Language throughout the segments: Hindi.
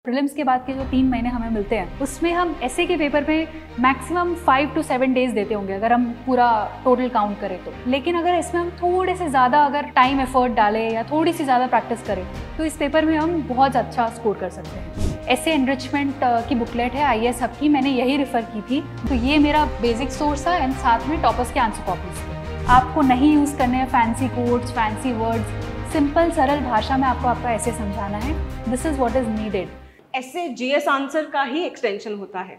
प्रीलिम्स के बाद के जो 3 महीने हमें मिलते हैं उसमें हम ऐसे के पेपर पे मैक्सिमम 5 to 7 डेज देते होंगे अगर हम पूरा टोटल काउंट करें तो। लेकिन अगर इसमें हम थोड़े से ज़्यादा अगर टाइम एफर्ट डालें या थोड़ी सी ज़्यादा प्रैक्टिस करें तो इस पेपर में हम बहुत अच्छा स्कोर कर सकते हैं। ऐसे एनरिचमेंट की बुकलेट है IAS हब की, मैंने यही रेफ़र की थी, तो ये मेरा बेसिक सोर्स था एंड साथ में टॉपर्स के आंसर कॉपीज थे। आपको नहीं यूज़ करने हैं fancy codes, fancy words, simple सरल भाषा में आपको आपका ऐसे समझाना है। This is what is needed. ऐसे GS आंसर का ही एक्सटेंशन होता है।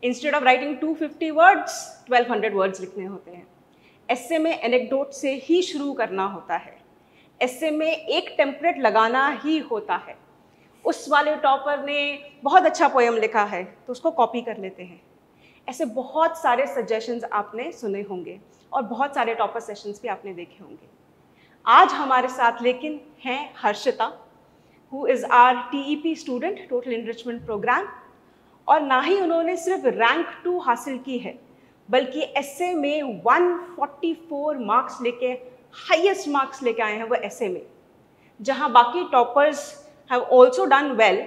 Instead of writing 250 words 1200 words लिखने होते हैं। ऐसे में एनेक्डोट से ही शुरू करना होता है। ऐसे में एक टेम्पलेट लगाना ही होता है। उस वाले टॉपर ने बहुत अच्छा पोएम लिखा है तो उसको कॉपी कर लेते हैं। ऐसे बहुत सारे सजेशंस आपने सुने होंगे और बहुत सारे टॉपर सेशंस भी आपने देखे होंगे। आज हमारे साथ लेकिन हैं Harshita, who is our TEP student, Total Enrichment Program, और ना ही उन्होंने सिर्फ रैंक 2 हासिल की है बल्कि ऐसे में 144 मार्क्स लेके हाईएस्ट मार्क्स लेके आए हैं वो ऐसे में। जहां बाकी toppers have also done well,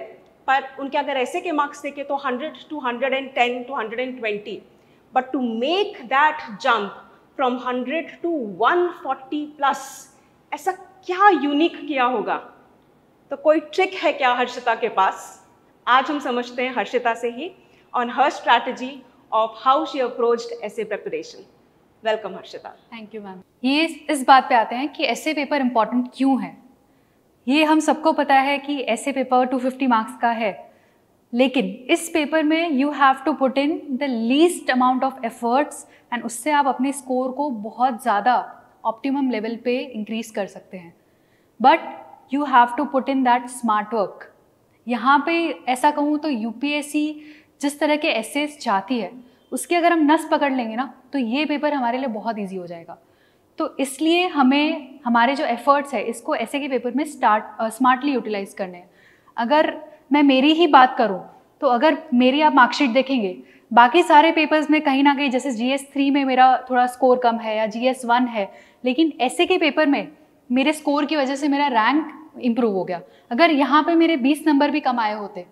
पर उनके अगर ऐसे के मार्क्स देखे तो 100 to 110 to 120, but to make that jump from 100 to 140 plus, ऐसा क्या यूनिक किया होगा? तो कोई ट्रिक है क्या हर्षिता के पास? आज हम समझते हैं हर्षिता से ही on her strategy of how she approached essay preparation. Welcome Harshita. Thank you ma'am. ये इस बात पे आते हैं कि ऐसे पेपर इम्पॉर्टेंट क्यों है। ये हम सबको पता है कि ऐसे पेपर 250 मार्क्स का है, लेकिन इस पेपर में you have to put in the least amount of efforts and उससे आप अपने स्कोर को बहुत ज़्यादा ऑप्टिमम लेवल पे इंक्रीज कर सकते हैं। But you have to put in that smart work. यहाँ पे ऐसा कहूँ तो UPSC जिस तरह के एसेस चाहती है उसकी अगर हम नस पकड़ लेंगे ना तो ये पेपर हमारे लिए बहुत इजी हो जाएगा। तो इसलिए हमें हमारे जो एफर्ट्स है इसको ऐसे के पेपर में स्मार्टली यूटिलाइज करने हैं। अगर मैं मेरी ही बात करूँ तो अगर मेरी आप मार्कशीट देखेंगे, बाकी सारे पेपर्स में कहीं ना कहीं जैसे GS3 में मेरा थोड़ा स्कोर कम है या GS1 है, लेकिन ऐसे के पेपर में मेरे स्कोर की वजह से मेरा रैंक इम्प्रूव हो गया। अगर यहाँ पे मेरे 20 नंबर भी कम आए होते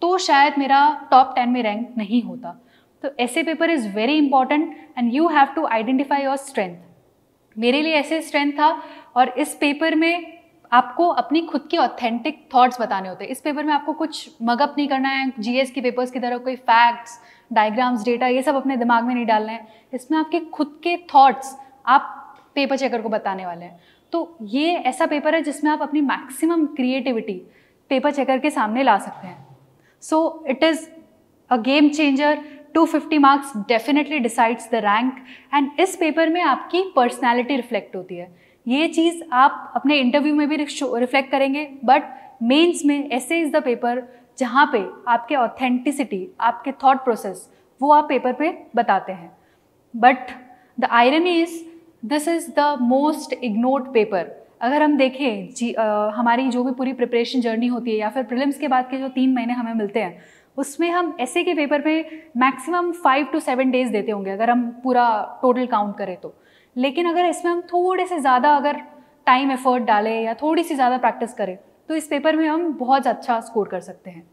तो शायद मेरा टॉप 10 में रैंक नहीं होता। तो ऐसे paper is very important and you have to identify your strength. मेरे लिए ऐसे स्ट्रेंथ था और इस पेपर में आपको अपनी खुद की ऑथेंटिक थॉट्स बताने होते हैं। इस पेपर में आपको कुछ मगअप नहीं करना है, GS के पेपर्स की तरह कोई फैक्ट्स, डायग्राम्स, डेटा ये सब अपने दिमाग में नहीं डालना है। इसमें आपके खुद के थॉट्स आप पेपर चेकर को बताने वाले हैं। तो ये ऐसा पेपर है जिसमें आप अपनी मैक्सिमम क्रिएटिविटी पेपर चेकर के सामने ला सकते हैं। So it is a game changer. 250 marks definitely decides the rank and इस पेपर में आपकी पर्सनैलिटी रिफ्लेक्ट होती है। ये चीज़ आप अपने इंटरव्यू में भी रिफ्लेक्ट करेंगे, बट मेंस में ऐसे इज़ द पेपर जहाँ पे आपके ऑथेंटिसिटी, आपके थॉट प्रोसेस वो आप पेपर पे बताते हैं। But the irony is this is the most ignored paper. अगर हम देखें हमारी जो भी पूरी प्रिपरेशन जर्नी होती है या फिर प्रीलिम्स के बाद के जो 3 महीने हमें मिलते हैं उसमें हम ऐसे के पेपर पे मैक्सिमम 5 to 7 डेज देते होंगे अगर हम पूरा टोटल काउंट करें तो। लेकिन अगर इसमें हम थोड़े से ज़्यादा अगर टाइम एफर्ट डालें या थोड़ी सी ज़्यादा प्रैक्टिस करें तो इस पेपर में हम बहुत अच्छा स्कोर कर सकते हैं।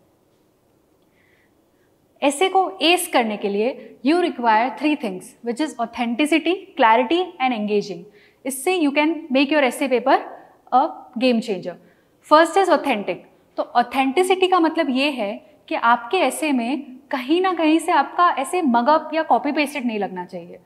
ऐसे को एस करने के लिए you require 3 things which is authenticity, clarity and engaging. इससे यू कैन मेक योर ऐसे paper a game changer. First is authentic. तो ऑथेंटिसिटी का मतलब ये है कि आपके ऐसे में कहीं ना कहीं से आपका ऐसे मगअप या कॉपी पेस्टेड नहीं लगना चाहिए।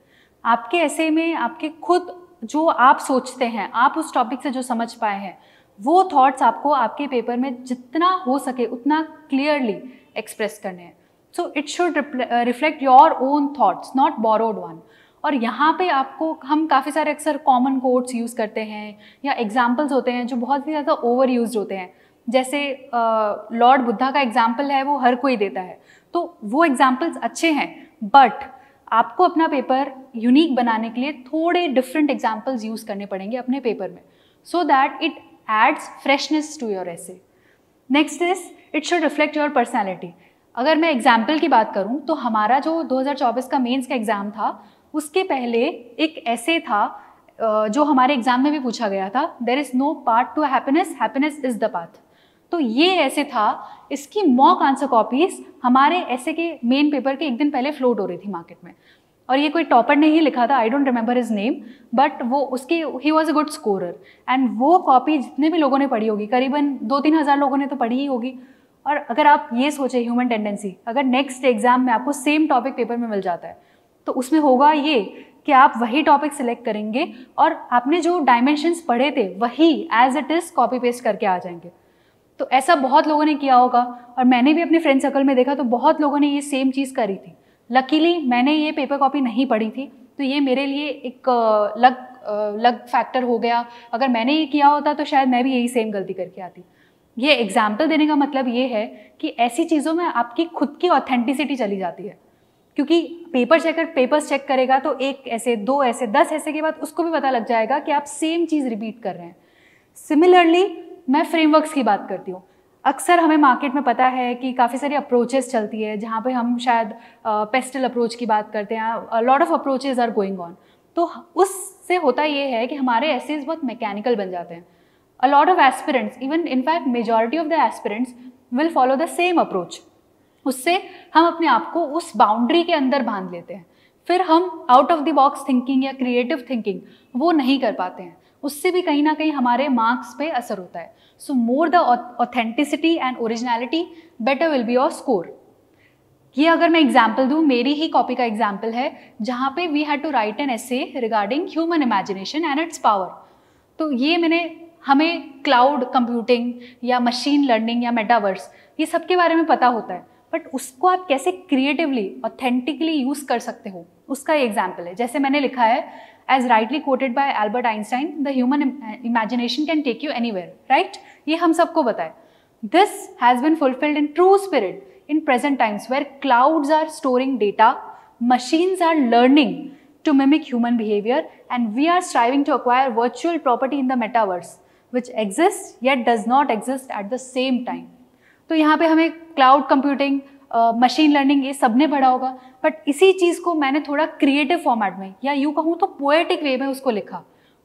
आपके ऐसे में आपके खुद जो आप सोचते हैं, आप उस टॉपिक से जो समझ पाए हैं, वो थॉट्स आपको आपके पेपर में जितना हो सके उतना क्लियरली एक्सप्रेस करने हैं। सो it should reflect your own thoughts, not borrowed one. और यहाँ पे आपको हम काफ़ी सारे अक्सर कॉमन कोट्स यूज़ करते हैं या एग्जाम्पल्स होते हैं जो बहुत ही ज़्यादा ओवर यूज होते हैं। जैसे लॉर्ड बुद्धा का एग्जाम्पल है, वो हर कोई देता है, तो वो एग्जाम्पल्स अच्छे हैं, बट आपको अपना पेपर यूनिक बनाने के लिए थोड़े डिफरेंट एग्जाम्पल्स यूज़ करने पड़ेंगे अपने पेपर में, so that it adds freshness to your essay. Next is it should reflect your personality. अगर मैं एग्जाम्पल की बात करूं तो हमारा जो 2024 का मेंस का एग्ज़ाम था उसके पहले एक ऐसे था जो हमारे एग्ज़ाम में भी पूछा गया था, there is no path to happiness, happiness is the path. तो ये ऐसे था, इसकी मॉक आंसर कॉपीज हमारे ऐसे के मेन पेपर के एक दिन पहले फ्लोट हो रही थी मार्केट में, और ये कोई टॉपर ने ही लिखा था, I don't remember his name, but वो उसकी he was a good scorer, and वो कॉपी जितने भी लोगों ने पढ़ी होगी, करीबन 2-3 हज़ार लोगों ने तो पढ़ी ही होगी। और अगर आप ये सोचें ह्यूमन टेंडेंसी, अगर नेक्स्ट एग्जाम में आपको सेम टॉपिक पेपर में मिल जाता है तो उसमें होगा ये कि आप वही टॉपिक सिलेक्ट करेंगे और आपने जो डायमेंशंस पढ़े थे वही as it is copy paste करके आ जाएंगे। तो ऐसा बहुत लोगों ने किया होगा, और मैंने भी अपने फ्रेंड सर्कल में देखा तो बहुत लोगों ने ये सेम चीज़ करी थी। लकीली मैंने ये पेपर कॉपी नहीं पढ़ी थी, तो ये मेरे लिए एक लक फैक्टर हो गया। अगर मैंने ये किया होता तो शायद मैं भी यही सेम गलती करके आती। ये एग्जाम्पल देने का मतलब ये है कि ऐसी चीज़ों में आपकी खुद की ऑथेंटिसिटी चली जाती है, क्योंकि पेपर चेकर पेपर्स चेक करेगा तो एक ऐसे, 2 ऐसे, 10 ऐसे के बाद उसको भी पता लग जाएगा कि आप सेम चीज़ रिपीट कर रहे हैं। सिमिलरली मैं फ्रेमवर्क्स की बात करती हूँ। अक्सर हमें मार्केट में पता है कि काफ़ी सारी अप्रोचेस चलती है, जहाँ पे हम शायद पेस्टल अप्रोच की बात करते हैं, lot of approaches are going on. तो उससे होता ये है कि हमारे एसेज बहुत मैकेनिकल बन जाते हैं। अ lot of aspirants, even in fact majority of the aspirants will follow the same approach. उससे हम अपने आप को उस बाउंड्री के अंदर बांध लेते हैं, फिर हम out of the box thinking या क्रिएटिव थिंकिंग वो नहीं कर पाते हैं। उससे भी कहीं ना कहीं हमारे मार्क्स पे असर होता है। So more the authenticity and originality, better will be your score. ये अगर मैं एग्जाम्पल दूँ, मेरी ही कॉपी का एग्जाम्पल है, जहाँ पे we had to write an essay regarding human imagination and its power. तो ये हमें क्लाउड कंप्यूटिंग या मशीन लर्निंग या मेटावर्स, ये सब के बारे में पता होता है, बट उसको आप कैसे क्रिएटिवली ऑथेंटिकली यूज़ कर सकते हो, उसका ये एग्जाम्पल है। जैसे मैंने लिखा है, as rightly quoted by Albert Einstein, the human imagination can take you anywhere, right? ये हम सबको पता है। This has been fulfilled in true spirit in present times, where clouds are storing data, machines are learning to mimic human behavior, and we are striving to acquire virtual property in the metaverse, which exists yet does not exist at the same time. तो यहाँ पे हमें क्लाउड कंप्यूटिंग, मशीन लर्निंग, ये सब ने पढ़ा होगा, बट इसी चीज़ को मैंने थोड़ा क्रिएटिव फॉर्मेट में, या यूँ कहूँ तो पोएटिक वे में उसको लिखा,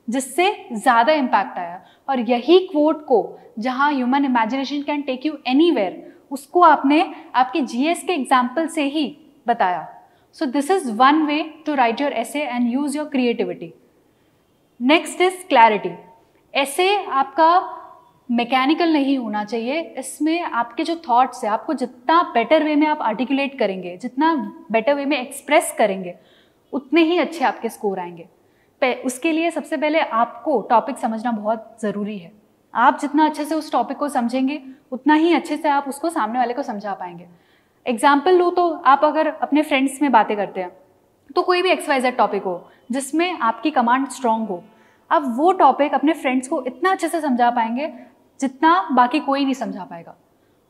जिससे ज़्यादा इम्पैक्ट आया। और यही क्वोट को, जहाँ human imagination can take you anywhere, उसको आपने आपके जीएस के एग्जाम्पल से ही बताया। So this is one way to write your essay and use your creativity. Next is clarity. Essay आपका मैकेनिकल नहीं होना चाहिए, इसमें आपके जो थॉट्स है, आपको जितना बेटर वे में आप आर्टिकुलेट करेंगे, जितना बेटर वे में एक्सप्रेस करेंगे, उतने ही अच्छे आपके स्कोर आएंगे। उसके लिए सबसे पहले आपको टॉपिक समझना बहुत ज़रूरी है। आप जितना अच्छे से उस टॉपिक को समझेंगे, उतना ही अच्छे से आप उसको सामने वाले को समझा पाएंगे। एग्जाम्पल लो तो आप अगर अपने फ्रेंड्स में बातें करते हैं, तो कोई भी XYZ टॉपिक हो जिसमें आपकी कमांड स्ट्रांग हो, आप वो टॉपिक अपने फ्रेंड्स को इतना अच्छे से समझा पाएंगे जितना बाकी कोई नहीं समझा पाएगा,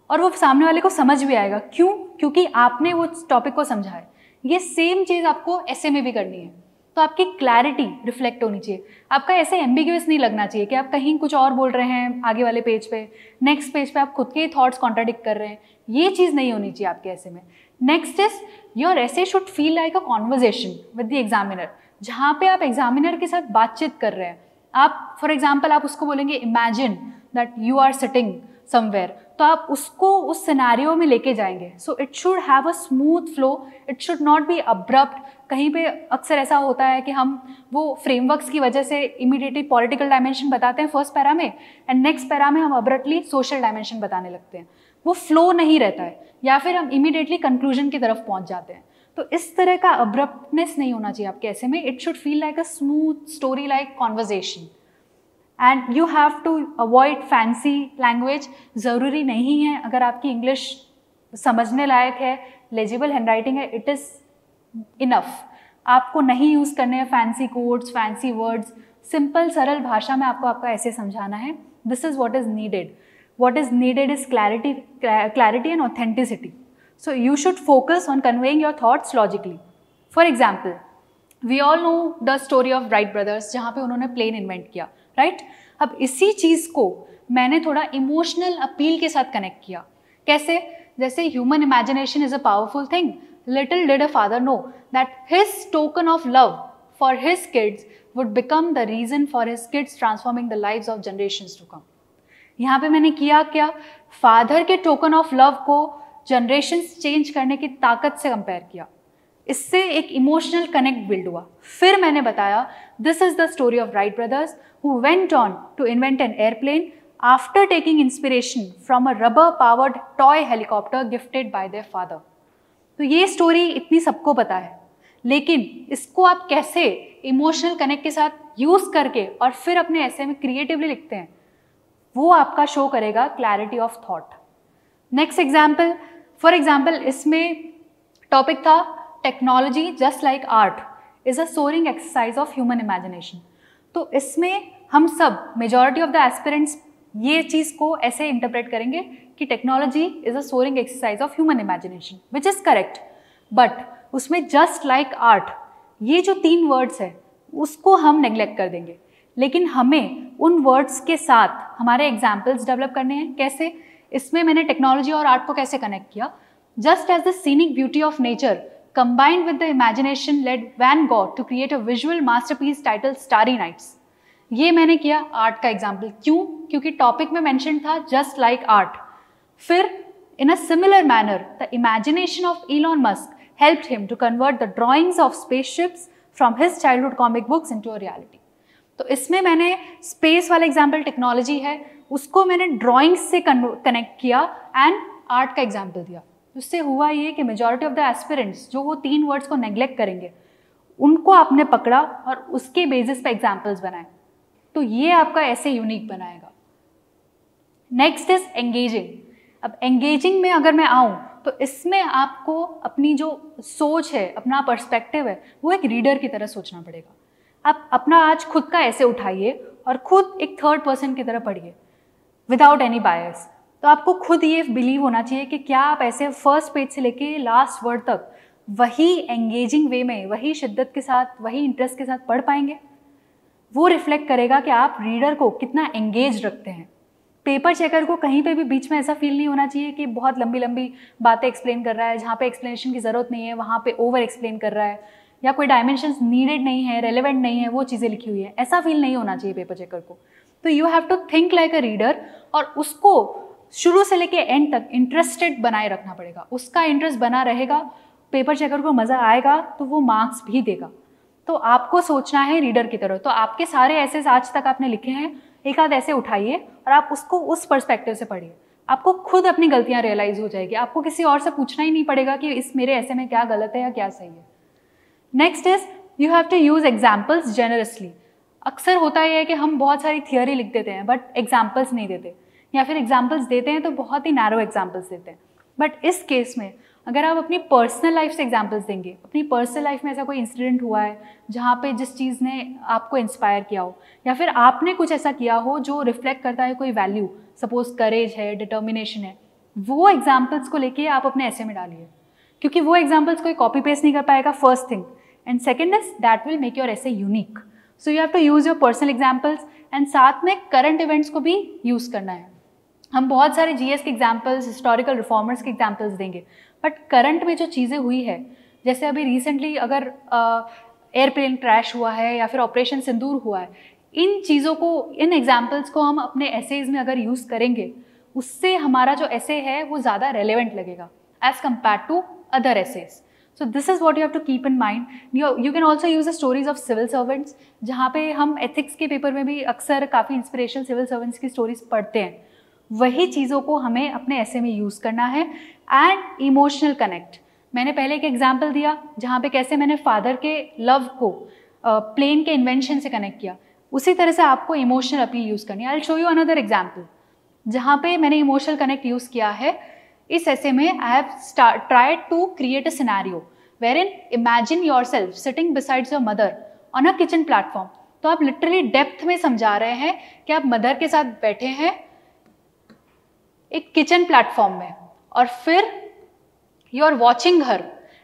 और वो सामने वाले को समझ भी आएगा। क्यों? क्योंकि आपने वो टॉपिक को समझा है। ये सेम चीज़ आपको ऐसे में भी करनी है। तो आपकी क्लैरिटी रिफ्लेक्ट होनी चाहिए। आपका ऐसे एम्बिग्यूअस नहीं लगना चाहिए कि आप कहीं कुछ और बोल रहे हैं आगे वाले पेज पे, नेक्स्ट पेज पे आप खुद के थॉट्स कॉन्ट्राडिक्ट कर रहे हैं। ये चीज़ नहीं होनी चाहिए आपके ऐसे में। नेक्स्ट इज योर ऐसे should feel like a conversation with the examiner, जहाँ पे आप एग्जामिनर के साथ बातचीत कर रहे हैं। आप फॉर एग्जाम्पल आप उसको बोलेंगे imagine that you are sitting somewhere, तो आप उसको उस सिनेरियो में लेके जाएंगे। So it should have a smooth flow, it should not be abrupt. कहीं पे अक्सर ऐसा होता है कि हम वो फ्रेमवर्क्स की वजह से इमीडिएटली पॉलिटिकल डायमेंशन बताते हैं फर्स्ट पैरा में, एंड नेक्स्ट पैरा में हम अब्रप्टली सोशल डायमेंशन बताने लगते हैं। वो फ्लो नहीं रहता है, या फिर हम इमीडिएटली कंक्लूजन की तरफ पहुंच जाते हैं। तो इस तरह का अब्रप्टनेस नहीं होना चाहिए आपके ऐसे में। It should feel like a smooth story like conversation, and you have to avoid fancy language. ज़रूरी नहीं है, अगर आपकी इंग्लिश समझने लायक है, लेजिबल हैंडराइटिंग है, इट इज़ इनफ। आपको नहीं यूज़ करने हैं fancy codes, fancy words. Simple सरल भाषा में आपको आपका ऐसे समझाना है। This is what is needed. What is needed is clarity and authenticity. So you should focus on conveying your thoughts logically. For example, we all know the story of Wright brothers, जहाँ पे उन्होंने प्लेन इन्वेंट किया, राइट? अब इसी चीज़ को मैंने थोड़ा इमोशनल अपील के साथ कनेक्ट किया। कैसे? जैसे human imagination is a powerful thing. Little did a father know that his token of love for his kids would become the reason for his kids transforming the lives of generations to come. यहाँ पे मैंने किया क्या, फादर के टोकन ऑफ लव को जनरेशन्स चेंज करने की ताकत से कंपेयर किया, इससे एक इमोशनल कनेक्ट बिल्ड हुआ। फिर मैंने बताया this is the story of Wright brothers who went on to invent an airplane after taking inspiration from a rubber powered toy helicopter gifted by their father. तो ये स्टोरी इतनी सबको पता है, लेकिन इसको आप कैसे इमोशनल कनेक्ट के साथ यूज़ करके और फिर अपने ऐसे में क्रिएटिवली लिखते हैं, वो आपका शो करेगा clarity of thought. Next example, for example इसमें टॉपिक था technology just like art is a soaring exercise of human imagination. तो इसमें हम सब मेजॉरिटी ऑफ द एस्पिरेंट्स ये चीज़ को ऐसे इंटरप्रेट करेंगे कि technology is a soaring exercise of human imagination, which is correct. But उसमें जस्ट लाइक आर्ट ये जो 3 वर्ड्स है उसको हम नेग्लेक्ट कर देंगे, लेकिन हमें उन वर्ड्स के साथ हमारे एग्जाम्पल्स डेवलप करने हैं। कैसे? इसमें मैंने टेक्नोलॉजी और आर्ट को कैसे कनेक्ट किया, just as the scenic beauty of nature combined with the imagination led Van Gogh to create a visual masterpiece titled Starry Nights। ये मैंने किया आर्ट का एग्जाम्पल। क्यों? क्योंकि टॉपिक में मेंशन था जस्ट लाइक आर्ट। फिर in a similar manner the imagination of Elon Musk helped him to convert the drawings of spaceships from his childhood comic books into a reality। तो इसमें मैंने स्पेस वाला एग्जाम्पल टेक्नोलॉजी है उसको मैंने ड्राइंग्स से कनेक्ट किया एंड आर्ट का एग्जाम्पल दिया। उससे हुआ ये कि मेजॉरिटी ऑफ द एस्पिरेंट्स जो वो 3 वर्ड्स को नेग्लेक्ट करेंगे उनको आपने पकड़ा और उसके बेसिस पे एग्जाम्पल्स बनाए। तो ये आपका ऐसे यूनिक बनाएगा। Next is engaging. अब एंगेजिंग में अगर मैं आऊँ तो इसमें आपको अपनी जो सोच है, अपना पर्सपेक्टिव है, वो एक रीडर की तरह सोचना पड़ेगा। आप अपना आज खुद का ऐसे उठाइए और खुद एक थर्ड पर्सन की तरह पढ़िए विदाउट एनी बायस। तो आपको खुद ये बिलीव होना चाहिए कि क्या आप ऐसे फर्स्ट पेज से लेके लास्ट वर्ड तक वही एंगेजिंग वे में, वही शिद्दत के साथ, वही इंटरेस्ट के साथ पढ़ पाएंगे। वो रिफ्लेक्ट करेगा कि आप रीडर को कितना एंगेज रखते हैं। पेपर चेकर को कहीं पे भी बीच में ऐसा फील नहीं होना चाहिए कि बहुत लंबी लंबी बातें एक्सप्लेन कर रहा है, जहाँ पे एक्सप्लेनेशन की ज़रूरत नहीं है वहाँ पे ओवर एक्सप्लेन कर रहा है, या कोई डायमेंशंस नीडेड नहीं है, रेलेवेंट नहीं है, वो चीज़ें लिखी हुई है, ऐसा फील नहीं होना चाहिए पेपर चेकर को। तो you have to think like a reader और उसको शुरू से लेके एंड तक इंटरेस्टेड बनाए रखना पड़ेगा। उसका इंटरेस्ट बना रहेगा, पेपर चेकर को मज़ा आएगा तो वो मार्क्स भी देगा। तो आपको सोचना है रीडर की तरह। तो आपके सारे ऐसे आज तक आपने लिखे हैं, एक आध ऐसे उठाइए और आप उसको उस पर्सपेक्टिव से पढ़िए। आपको खुद अपनी गलतियाँ रियलाइज़ हो जाएगी, आपको किसी और से पूछना ही नहीं पड़ेगा कि इस मेरे ऐसे में क्या गलत है या क्या सही है। Next is you have to use examples generously. अक्सर होता यह है कि हम बहुत सारी थियोरी लिख देते हैं बट एग्जाम्पल्स नहीं देते, या फिर एग्जाम्पल्स देते हैं तो बहुत ही नैरो एग्जाम्पल्स देते हैं। बट इस केस में अगर आप अपनी पर्सनल लाइफ से एग्जाम्पल्स देंगे, अपनी पर्सनल लाइफ में ऐसा कोई इंसिडेंट हुआ है जहाँ पे जिस चीज़ ने आपको इंस्पायर किया हो, या फिर आपने कुछ ऐसा किया हो जो रिफ्लेक्ट करता है कोई वैल्यू, सपोज करेज है, डिटर्मिनेशन है, वो एग्जाम्पल्स को लेके आप अपने ऐसे में डालिए, क्योंकि वो एग्जाम्पल्स कोई कॉपी पेस्ट नहीं कर पाएगा, first thing. And second is that will make your essay unique. So you have to use your personal examples and साथ में करंट इवेंट्स को भी यूज़ करना है। हम बहुत सारे जीएस के एग्जाम्पल्स, हिस्टोरिकल रिफॉर्मर्स के एग्जाम्पल्स देंगे, बट करंट में जो चीज़ें हुई है, जैसे अभी रिसेंटली अगर एयरप्लेन क्रैश हुआ है या फिर ऑपरेशन सिंदूर हुआ है, इन चीज़ों को, इन एग्जाम्पल्स को हम अपने एसेज में अगर यूज़ करेंगे, उससे हमारा जो एसे है वो ज़्यादा रेलेवेंट लगेगा as compared to other essays. So this is what you have to keep in mind. You can also use the stories of civil servants, जहाँ पे हम ethics के पेपर में भी अक्सर काफ़ी इंस्पिरेशनल सिविल सर्वेंट्स की स्टोरीज पढ़ते हैं। वही चीज़ों को हमें अपने ऐसे में यूज़ करना है। एंड इमोशनल कनेक्ट, मैंने पहले एक एग्जाम्पल दिया जहाँ पे कैसे मैंने फादर के लव को प्लेन के इन्वेंशन से कनेक्ट किया, उसी तरह से आपको इमोशनल अपील यूज़ करनी है। I will show you another example जहाँ पे मैंने इमोशनल कनेक्ट यूज़ किया है। इस ऐसे में I have tried to create a scenario wherein imagine yourself sitting besides your mother on a kitchen platform। तो आप लिटरली डेप्थ में समझा रहे हैं कि आप मदर के साथ बैठे हैं एक किचन प्लेटफॉर्म में, और फिर you are watching her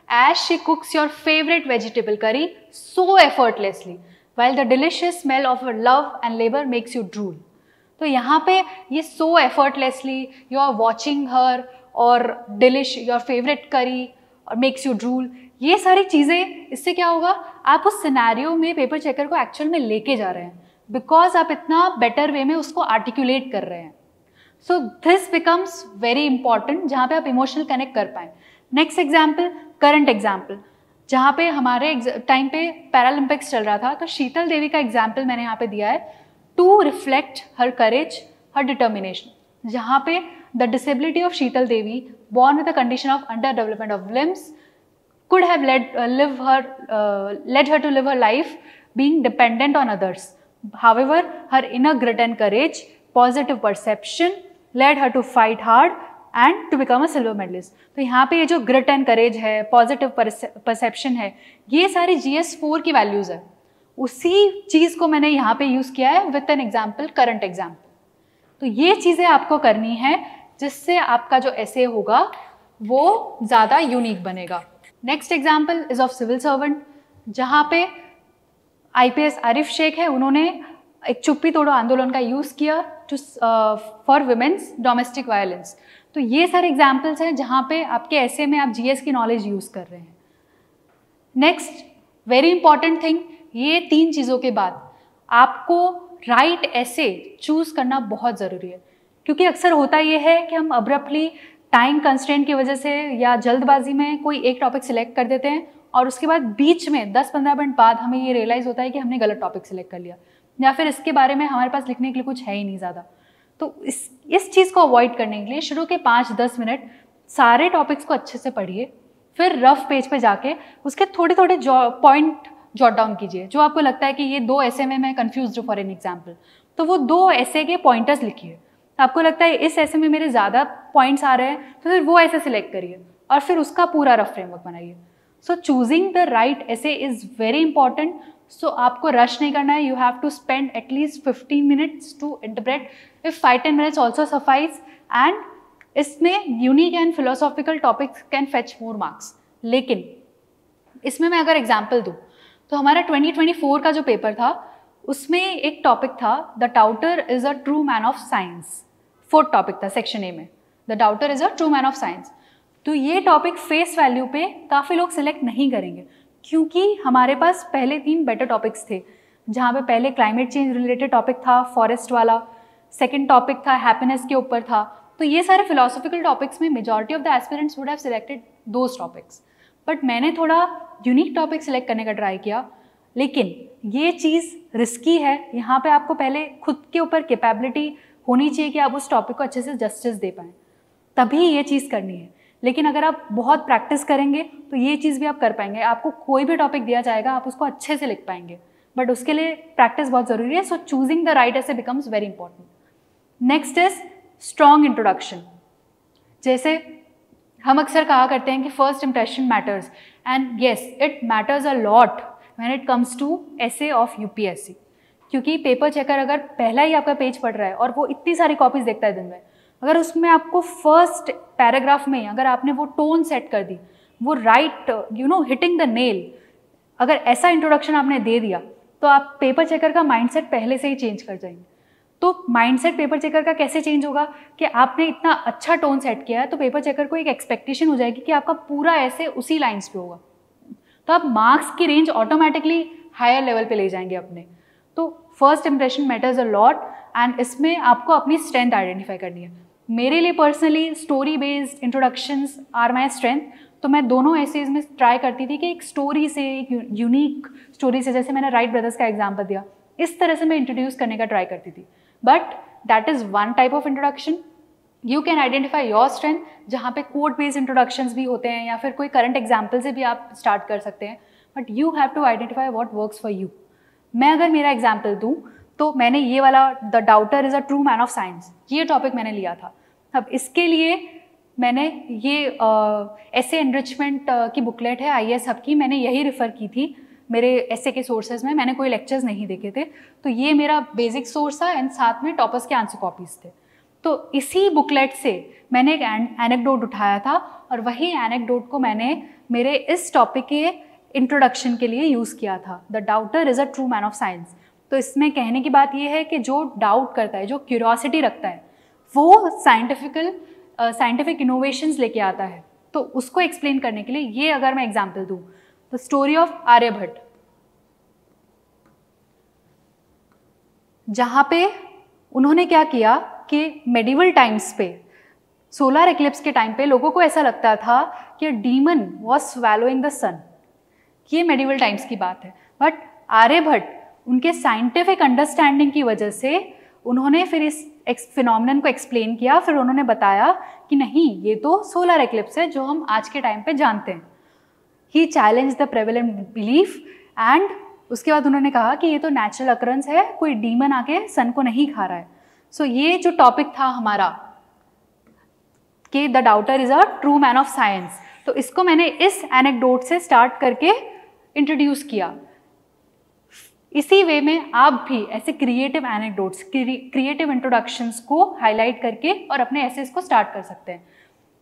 as she cooks your favourite vegetable curry so effortlessly while the delicious smell of her love and labor makes you drool। तो यहाँ पे ये so effortlessly you are watching her और डिलिश योर फेवरेट करी और मेक्स यू ड्रूल, ये सारी चीज़ें, इससे क्या होगा, आप उस सिनेरियो में पेपर चेकर को एक्चुअल में लेके जा रहे हैं, बिकॉज आप इतना बेटर वे में उसको आर्टिकुलेट कर रहे हैं। So this becomes very important, जहाँ पे आप इमोशनल कनेक्ट कर पाएँ. नेक्स्ट एग्जाम्पल, करंट एग्जाम्पल, जहाँ पे हमारे टाइम पे पैरालंपिक्स चल रहा था, तो शीतल देवी का एग्जाम्पल मैंने यहाँ पे दिया है to reflect her courage, her determination. जहाँ पे the disability of Sheetal Devi, born with a condition of underdevelopment of limbs, could have led her to live her life being dependent on others. However, her inner grit and courage, positive perception led her to fight hard and to become a silver medalist. तो यहाँ पे ये जो grit and courage है, positive perception है, ये सारी GS4 की values है. उसी चीज़ को मैंने यहाँ पे यूज़ किया है with an example, current example. तो ये चीज़ें आपको करनी है जिससे आपका जो ऐसे होगा वो ज़्यादा यूनिक बनेगा. Next example is of civil servant, जहाँ पे IPS आरिफ शेख है, उन्होंने एक चुप्पी तोड़ो आंदोलन का यूज़ किया to for women's domestic violence. तो ये सारे एग्जाम्पल्स हैं जहाँ पे आपके ऐसे में आप GS की नॉलेज यूज़ कर रहे हैं. नेक्स्ट वेरी इंपॉर्टेंट थिंग, ये 3 चीज़ों के बाद आपको राइट ऐसे चूज़ करना बहुत ज़रूरी है, क्योंकि अक्सर होता ये है कि हम अब्रप्टली टाइम कंस्ट्रेंट की वजह से या जल्दबाजी में कोई एक टॉपिक सिलेक्ट कर देते हैं और उसके बाद बीच में 10-15 मिनट बाद हमें ये रियलाइज़ होता है कि हमने गलत टॉपिक सिलेक्ट कर लिया, या फिर इसके बारे में हमारे पास लिखने के लिए कुछ है ही नहीं ज़्यादा. तो इस चीज़ को अवॉइड करने के लिए शुरू के 5-10 मिनट सारे टॉपिक्स को अच्छे से पढ़िए, फिर रफ पेज पे जाके उसके थोड़े थोड़े पॉइंट जॉट डाउन कीजिए. जो आपको लगता है कि ये 2 ऐसे में मैं कन्फ्यूज हूँ फॉर एन एग्जाम्पल, तो वो 2 ऐसे के पॉइंटर्स लिखिए. आपको लगता है इस ऐसे में मेरे ज़्यादा पॉइंट्स आ रहे हैं, तो फिर वो ऐसे सिलेक्ट करिए और फिर उसका पूरा रफ फ्रेमवर्क बनाइए. So choosing the right essay is very important. So आपको रश नहीं करना है. You have to spend at least 15 minutes to interpret. If 5-10 minutes also suffices. And इसमें unique and philosophical topics can fetch more marks. लेकिन इसमें मैं अगर एग्जाम्पल दूँ तो हमारा 2024 का जो पेपर था उसमें एक टॉपिक था the daughter is a true man of science. 4th topic था सेक्शन ए में, the daughter is a true man of science. तो ये टॉपिक फेस वैल्यू पे काफ़ी लोग सिलेक्ट नहीं करेंगे, क्योंकि हमारे पास पहले 3 बेटर टॉपिक्स थे, जहाँ पे पहले क्लाइमेट चेंज रिलेटेड टॉपिक था, फॉरेस्ट वाला. सेकेंड टॉपिक था हैप्पीनेस के ऊपर था. तो ये सारे फिलोसॉफिकल टॉपिक्स में majority of the aspirants would have selected those topics. But मैंने थोड़ा यूनिक टॉपिक सिलेक्ट करने का ट्राई किया. लेकिन ये चीज़ रिस्की है. यहाँ पे आपको पहले खुद के ऊपर कैपेबिलिटी होनी चाहिए कि आप उस टॉपिक को अच्छे से जस्टिस दे पाएँ, तभी ये चीज़ करनी है. लेकिन अगर आप बहुत प्रैक्टिस करेंगे तो ये चीज़ भी आप कर पाएंगे. आपको कोई भी टॉपिक दिया जाएगा आप उसको अच्छे से लिख पाएंगे, बट उसके लिए प्रैक्टिस बहुत ज़रूरी है. So choosing the right essay becomes very important. Next is strong introduction. जैसे हम अक्सर कहा करते हैं कि first impression matters, and yes it matters a lot when it comes to essay of UPSC. क्योंकि पेपर चेकर अगर पहला ही आपका पेज पढ़ रहा है और वो इतनी सारी कॉपीज देखता है दिन में, अगर उसमें आपको फर्स्ट पैराग्राफ में अगर आपने वो टोन सेट कर दी, वो राइट हिटिंग द नेल, अगर ऐसा इंट्रोडक्शन आपने दे दिया तो आप पेपर चेकर का माइंडसेट पहले से ही चेंज कर जाएंगे. तो माइंडसेट पेपर चेकर का कैसे चेंज होगा कि आपने इतना अच्छा टोन सेट किया है, तो पेपर चेकर को एक एक्सपेक्टेशन हो जाएगी कि आपका पूरा ऐसे उसी लाइन्स पे होगा. तो आप मार्क्स की रेंज ऑटोमेटिकली हायर लेवल पे ले जाएंगे अपने. तो first impression matters a lot, and इसमें आपको अपनी स्ट्रेंथ आइडेंटिफाई करनी है. मेरे लिए personally story based introductions are my strength. तो मैं दोनों एसेज में ट्राई करती थी कि एक स्टोरी से, एक यूनिक स्टोरी से, जैसे मैंने राइट ब्रदर्स का एग्जाम्पल दिया, इस तरह से मैं इंट्रोड्यूस करने का ट्राई करती थी. But that is one type of introduction. You can identify your strength, जहाँ पे कोड बेस्ड इंट्रोडक्शंस भी होते हैं, या फिर कोई करंट एग्जाम्पल से भी आप स्टार्ट कर सकते हैं. But you have to identify what works for you. मैं अगर मेरा एग्जाम्पल दूँ तो मैंने ये वाला the daughter is a true man of science, ये टॉपिक मैंने लिया था. अब इसके लिए मैंने ये ऐसे एनरिचमेंट की बुकलेट है IAS हब की, मैंने यही रेफ़र की थी मेरे ऐसे के सोर्सेज में. मैंने कोई लेक्चर्स नहीं देखे थे, तो ये मेरा बेसिक सोर्स था, एंड साथ में टॉपर्स के आंसर कॉपीज़ थे. तो इसी बुकलेट से मैंने एक एनेक्डोट उठाया था, और वही एनेक्डोट को मैंने मेरे इस टॉपिक के इंट्रोडक्शन के लिए यूज़ किया था. The daughter is a true man of science. तो इसमें कहने की बात यह है कि जो डाउट करता है, जो क्यूरियोसिटी रखता है, वो साइंटिफिक इनोवेशंस लेके आता है. तो उसको एक्सप्लेन करने के लिए ये अगर मैं एग्जांपल दूँ, द स्टोरी ऑफ आर्यभट्ट, जहाँ पे उन्होंने क्या किया कि मेडिवल टाइम्स पे सोलर एक्लिप्स के टाइम पे लोगों को ऐसा लगता था कि डीमन वॉज स्वैलोइंग द सन। ये मेडिवल टाइम्स की बात है, बट आर्यभट्ट उनके साइंटिफिक अंडरस्टैंडिंग की वजह से उन्होंने फिर इस फिनोमिनन को एक्सप्लेन किया। फिर उन्होंने बताया कि नहीं, ये तो सोलर एक्लिप्स है जो हम आज के टाइम पे जानते हैं। He challenge the prevalent belief and उसके बाद उन्होंने कहा कि ये तो नेचुरल अकरेंस है, कोई डीमन आके सन को नहीं खा रहा है। सो ये जो टॉपिक था हमारा कि the daughter is a true man of science, तो इसको मैंने इस एनेक्डोट से स्टार्ट करके इंट्रोड्यूस किया। इसी वे में आप भी ऐसे क्रिएटिव एनेक्डोट्स, क्रिएटिव इंट्रोडक्शंस को हाईलाइट करके और अपने एसेस को स्टार्ट कर सकते हैं।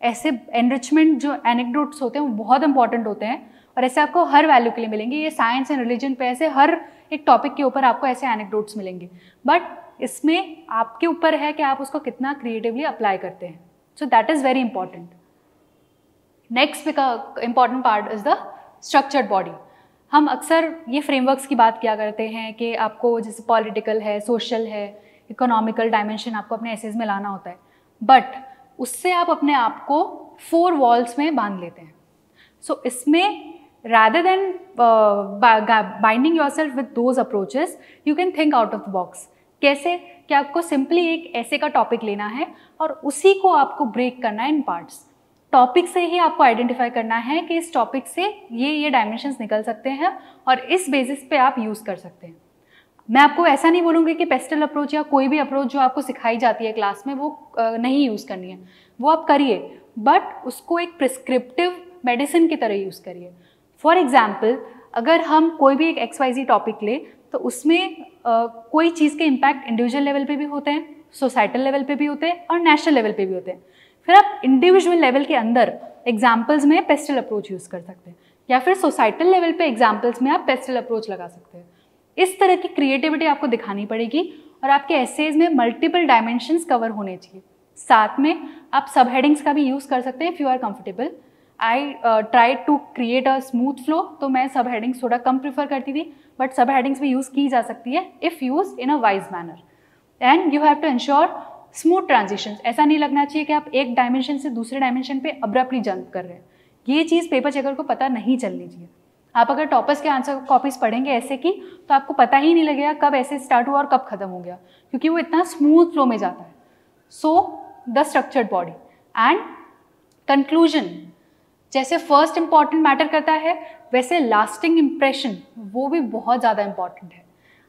ऐसे एनरिचमेंट जो एनेक्डोट्स होते हैं वो बहुत इंपॉर्टेंट होते हैं और ऐसे आपको हर वैल्यू के लिए मिलेंगे। ये साइंस एंड रिलीजन पे ऐसे हर एक टॉपिक के ऊपर आपको ऐसे एनेक्डोट्स मिलेंगे, बट इसमें आपके ऊपर है कि आप उसको कितना क्रिएटिवली अप्लाई करते हैं। So that is very important. Next important part is the structured body. हम अक्सर ये फ्रेमवर्क्स की बात किया करते हैं कि आपको जैसे पॉलिटिकल है, सोशल है, इकोनॉमिकल डायमेंशन आपको अपने एसेज में लाना होता है, बट उससे आप अपने आप को 4 वॉल्स में बांध लेते हैं। सो इसमें rather than binding yourself with those approaches, you can think out of the box। कैसे कि आपको सिंपली एक ऐसे का टॉपिक लेना है और उसी को आपको ब्रेक करना है इन पार्ट्स। टॉपिक से ही आपको आइडेंटिफाई करना है कि इस टॉपिक से ये डायमेंशंस निकल सकते हैं और इस बेसिस पे आप यूज़ कर सकते हैं। मैं आपको ऐसा नहीं बोलूँगी कि पेस्टल अप्रोच या कोई भी अप्रोच जो आपको सिखाई जाती है क्लास में वो नहीं यूज़ करनी है, वो आप करिए, बट उसको एक प्रिस्क्रिप्टिव मेडिसिन की तरह यूज़ करिए। फॉर एग्जाम्पल, अगर हम कोई भी एक XYZ टॉपिक ले तो उसमें कोई चीज़ के इम्पैक्ट इंडिविजुअल लेवल पे भी होते हैं, सोसाइटल लेवल पे भी होते हैं और नेशनल लेवल पे भी होते हैं। फिर आप इंडिविजुअल लेवल के अंदर एग्जाम्पल्स में पेस्टल अप्रोच यूज़ कर सकते हैं या फिर सोसाइटल लेवल पे एग्जाम्पल्स में आप पेस्टल अप्रोच लगा सकते हैं। इस तरह की क्रिएटिविटी आपको दिखानी पड़ेगी और आपके एसेज में मल्टीपल डायमेंशंस कवर होने चाहिए। साथ में आप सब हेडिंग्स का भी यूज़ कर सकते हैं if you are comfortable. I try to create a smooth flow, तो मैं सब हेडिंग्स थोड़ा कम प्रीफर करती थी, बट सब हेडिंग्स भी यूज़ की जा सकती है if use in a wise manner. And you have to ensure smooth transitions. ऐसा नहीं लगना चाहिए कि आप एक डायमेंशन से दूसरे डायमेंशन पे अब्रप्टली जंप कर रहे हैं। ये चीज़ पेपर चेकर को पता नहीं चलनी चाहिए। आप अगर टॉपर्स के आंसर कॉपीज पढ़ेंगे ऐसे की, तो आपको पता ही नहीं लगेगा कब ऐसे स्टार्ट हुआ और कब खत्म हो गया, क्योंकि वो इतना स्मूथ फ्लो में जाता है। So the structured body and conclusion, जैसे फर्स्ट इंपॉर्टेंट मैटर करता है वैसे लास्टिंग इम्प्रेशन वो भी बहुत ज़्यादा इंपॉर्टेंट है।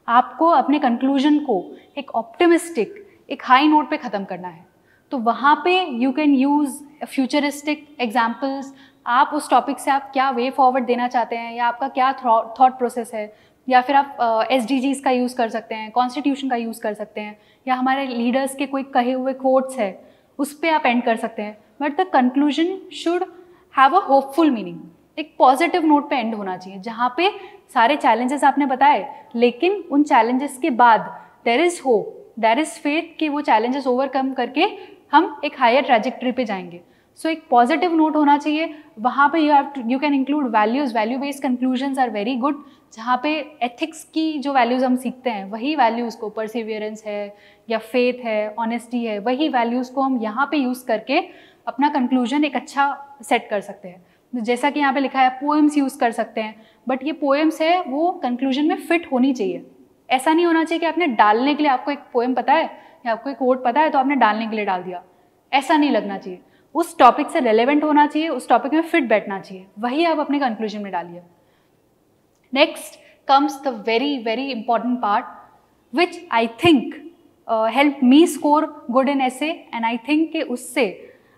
आपको अपने कंक्लूजन को एक ऑप्टिमिस्टिक, एक हाई नोट पे ख़त्म करना है, तो वहाँ पे you can use futuristic examples. आप उस टॉपिक से आप क्या वे फॉरवर्ड देना चाहते हैं या आपका क्या थॉट प्रोसेस है, या फिर आप SDGs का यूज़ कर सकते हैं, कॉन्स्टिट्यूशन का यूज़ कर सकते हैं, या हमारे लीडर्स के कोई कहे हुए कोट्स है उस पर आप एंड कर सकते हैं। But the conclusion should have a hopeful meaning. एक पॉजिटिव नोट पे एंड होना चाहिए जहाँ पे सारे चैलेंजेस आपने बताए, लेकिन उन चैलेंजेस के बाद there is hope, there is faith कि वो चैलेंजेस ओवरकम करके हम एक हायर ट्रैजेक्टरी पे जाएंगे। सो एक पॉजिटिव नोट होना चाहिए। वहाँ पे you can include values. Value based conclusions are very good, जहाँ पे एथिक्स की जो वैल्यूज़ हम सीखते हैं वही वैल्यूज़ को, परसिवियरेंस है या फेथ है, ऑनेस्टी है, वही वैल्यूज़ को हम यहाँ पे यूज़ करके अपना कंक्लूजन एक अच्छा सेट कर सकते हैं। जैसा कि यहाँ पे लिखा है पोएम्स यूज़ कर सकते हैं, बट ये पोएम्स है वो कंक्लूजन में फिट होनी चाहिए। ऐसा नहीं होना चाहिए कि आपने डालने के लिए, आपको एक पोएम पता है या आपको एक कोट पता है तो आपने डालने के लिए डाल दिया, ऐसा नहीं लगना चाहिए। उस टॉपिक से रेलेवेंट होना चाहिए, उस टॉपिक में फिट बैठना चाहिए, वही आप अपने कंक्लूजन में डालिए। Next comes the very very important part which I think help me score good in essay, and I think कि उससे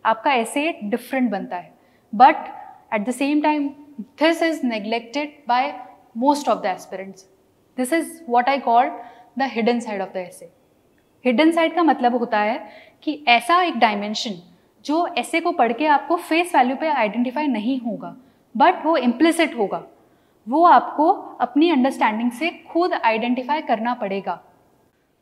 आपका ऐसे डिफरेंट बनता है, but at the same time this is neglected by most of the aspirants. This is what I call the hidden side of the essay. Hidden side का मतलब होता है कि ऐसा एक डायमेंशन जो ऐसे को पढ़ के आपको फेस वैल्यू पे आइडेंटिफाई नहीं होगा, बट वो इम्प्लिसिट होगा, वो आपको अपनी अंडरस्टैंडिंग से खुद आइडेंटिफाई करना पड़ेगा।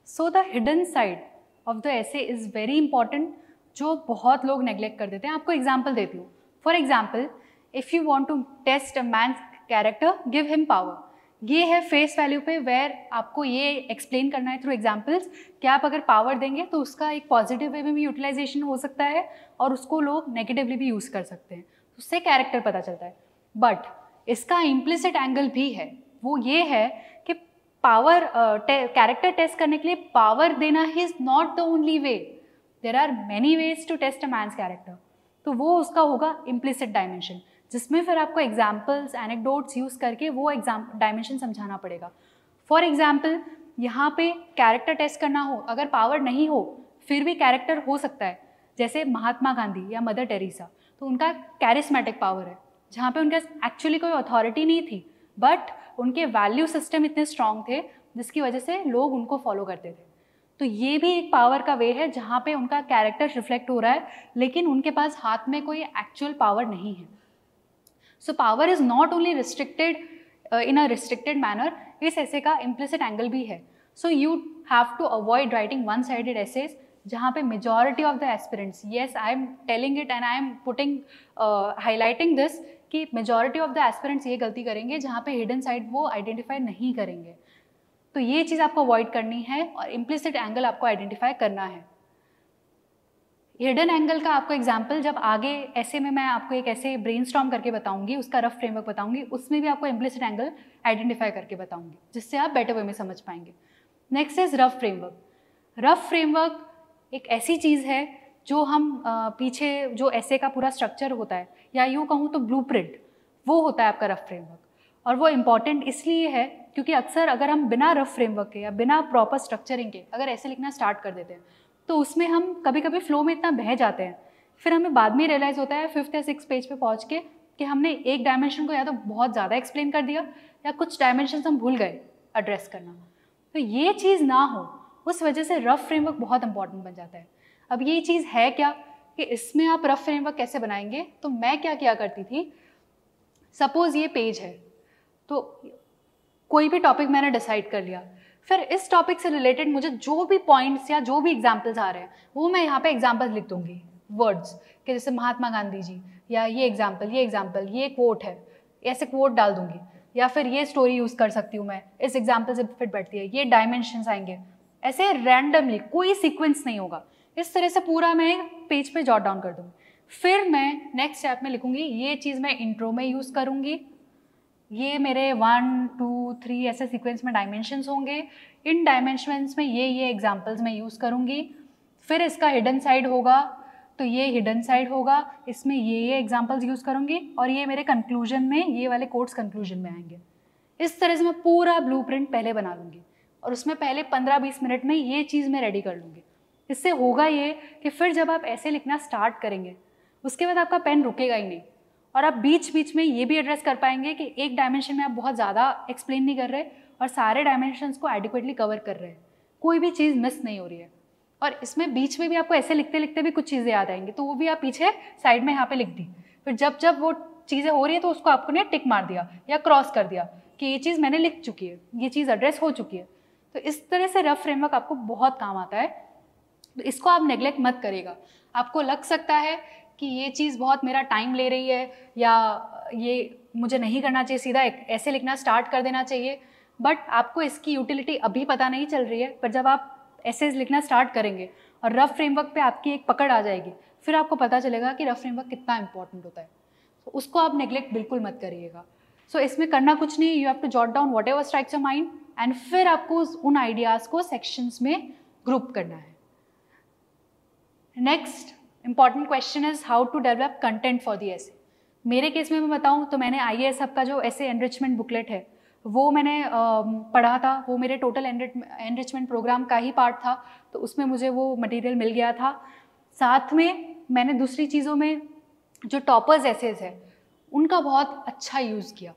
So the hidden side of the ऐसे इज़ वेरी इंपॉर्टेंट, जो बहुत लोग नेग्लेक्ट कर देते हैं। आपको एग्जाम्पल देती हूँ। For example, if you want to test a man character, give him power. ये है फेस वैल्यू पे, वेयर आपको ये एक्सप्लेन करना है थ्रू एग्जाम्पल्स कि आप अगर पावर देंगे तो उसका एक पॉजिटिव वे में भी यूटिलाइजेशन हो सकता है और उसको लोग नेगेटिवली भी यूज़ कर सकते हैं, उससे कैरेक्टर पता चलता है। बट इसका इम्प्लिसिट एंगल भी है, वो ये है कि पावर कैरेक्टर टेस्ट करने के लिए पावर देना ही is not the only way, there are many ways to test a man's character. तो वो उसका होगा इम्प्लिसिट डायमेंशन, जिसमें फिर आपको एग्जाम्पल्स एनेक्डोट्स यूज़ करके वो डायमेंशन समझाना पड़ेगा। फॉर एग्जाम्पल यहाँ पे कैरेक्टर टेस्ट करना हो, अगर पावर नहीं हो फिर भी कैरेक्टर हो सकता है, जैसे महात्मा गांधी या मदर टेरेसा, तो उनका कैरिस्मेटिक पावर है, जहाँ पे उनके एक्चुअली कोई अथॉरिटी नहीं थी, बट उनके वैल्यू सिस्टम इतने स्ट्रॉन्ग थे जिसकी वजह से लोग उनको फॉलो करते थे। तो ये भी एक पावर का वे है जहाँ पे उनका कैरेक्टर रिफ्लेक्ट हो रहा है, लेकिन उनके पास हाथ में कोई एक्चुअल पावर नहीं है। So power is not only restricted in a restricted manner, इस ऐसे का इम्प्लिसिट एंगल भी है। So you have to avoid writing one sided essays जहाँ पे majority of the aspirants, yes I am telling it and I am putting highlighting this, कि मेजॉरिटी ऑफ द एस्पिरेंट्स ये गलती करेंगे जहाँ पे हिडन साइड वो आइडेंटिफाई नहीं करेंगे। तो ये चीज़ आपको अवॉइड करनी है और इम्प्लिसिट एंगल आपको आइडेंटिफाई करना है। हिडन एंगल का आपको एग्जाम्पल जब आगे ऐसे में मैं आपको एक ऐसे ब्रेनस्टॉर्म करके बताऊंगी, उसका रफ फ्रेमवर्क बताऊंगी, उसमें भी आपको इम्प्लिसिट एंगल आइडेंटिफाई करके बताऊंगी, जिससे आप बेटर वे में समझ पाएंगे। Next is rough framework. Rough framework एक ऐसी चीज़ है जो हम पीछे जो ऐसे का पूरा स्ट्रक्चर होता है, या यूँ कहूँ तो ब्लूप्रिंट, वो होता है आपका रफ फ्रेमवर्क। और वो इम्पॉर्टेंट इसलिए है क्योंकि अक्सर अगर हम बिना रफ फ्रेमवर्क के या बिना प्रॉपर स्ट्रक्चरिंग के अगर ऐसे लिखना स्टार्ट कर देते हैं तो उसमें हम कभी कभी फ्लो में इतना बह जाते हैं, फिर हमें बाद में रियलाइज़ होता है 5th या 6th पेज पे पहुंच के कि हमने एक डायमेंशन को या तो बहुत ज़्यादा एक्सप्लेन कर दिया या कुछ डायमेंशन हम भूल गए एड्रेस करना। तो ये चीज़ ना हो, उस वजह से रफ फ्रेमवर्क बहुत इंपॉर्टेंट बन जाता है। अब ये चीज़ है क्या कि इसमें आप रफ फ्रेमवर्क कैसे बनाएंगे, तो मैं क्या किया करती थी, सपोज़ ये पेज है तो कोई भी टॉपिक मैंने डिसाइड कर लिया, फिर इस टॉपिक से रिलेटेड मुझे जो भी पॉइंट्स या जो भी एग्जाम्पल्स आ रहे हैं वो मैं यहाँ पे एग्जाम्पल्स लिख दूंगी, वर्ड्स कि जैसे महात्मा गांधी जी, या ये एग्जाम्पल, ये कोट है, ऐसे कोट डाल दूंगी, या फिर ये स्टोरी यूज़ कर सकती हूँ मैं, इस एग्जाम्पल से फिट बैठती है, ये डायमेंशंस आएंगे, ऐसे रैंडमली, कोई सीक्वेंस नहीं होगा। इस तरह से पूरा मैं पेज पे जॉट डाउन कर दूँगी। फिर मैं नेक्स्ट स्टेप में लिखूँगी, ये चीज़ मैं इंट्रो में यूज़ करूँगी, ये मेरे 1 2 3 ऐसे सीक्वेंस में डायमेंशंस होंगे, इन डायमेंशंस में ये एग्जांपल्स मैं यूज़ करूँगी। फिर इसका हिडन साइड होगा तो ये हिडन साइड होगा, इसमें ये एग्जांपल्स यूज़ करूँगी, और ये मेरे कंक्लूजन में, ये वाले कोट्स कंक्लूजन में आएंगे। इस तरह से मैं पूरा ब्लूप्रिंट पहले बना लूँगी और उसमें पहले 15-20 मिनट में ये चीज़ मैं रेडी कर लूँगी। इससे होगा ये कि फिर जब आप ऐसे लिखना स्टार्ट करेंगे उसके बाद आपका पेन रुकेगा ही नहीं, और आप बीच बीच में ये भी एड्रेस कर पाएंगे कि एक डायमेंशन में आप बहुत ज़्यादा एक्सप्लेन नहीं कर रहे और सारे डायमेंशंस को एडिक्वेटली कवर कर रहे हैं, कोई भी चीज़ मिस नहीं हो रही है। और इसमें बीच में भी आपको ऐसे लिखते लिखते भी कुछ चीज़ें याद आएंगी, तो वो भी आप पीछे साइड में यहाँ पे लिख दी। फिर जब जब वो चीज़ें हो रही है तो उसको आपको ने टिक मार दिया या क्रॉस कर दिया कि ये चीज़ मैंने लिख चुकी है, ये चीज़ एड्रेस हो चुकी है। तो इस तरह से रफ फ्रेमवर्क आपको बहुत काम आता है, तो इसको आप नेग्लेक्ट मत करिएगा। आपको लग सकता है कि ये चीज़ बहुत मेरा टाइम ले रही है या ये मुझे नहीं करना चाहिए, सीधा ऐसे लिखना स्टार्ट कर देना चाहिए, बट आपको इसकी यूटिलिटी अभी पता नहीं चल रही है। पर जब आप ऐसे लिखना स्टार्ट करेंगे और रफ फ्रेमवर्क पे आपकी एक पकड़ आ जाएगी, फिर आपको पता चलेगा कि रफ फ्रेमवर्क कितना इंपॉर्टेंट होता है। तो उसको आप नेग्लेक्ट बिल्कुल मत करिएगा। सो इसमें करना कुछ नहीं, you have to jot down whatever strikes your mind and फिर आपको उन आइडियाज़ को सेक्शंस में ग्रुप करना है। Next important question is how to develop content for the essay. मेरे केस में मैं बताऊं तो मैंने IAS हब का जो ऐसे एनरिचमेंट बुकलेट है वो मैंने पढ़ा था, वो मेरे टोटल एनरिचमेंट प्रोग्राम का ही पार्ट था, तो उसमें मुझे वो मटेरियल मिल गया था। साथ में मैंने दूसरी चीज़ों में जो टॉपर्स एसेज है उनका बहुत अच्छा यूज़ किया।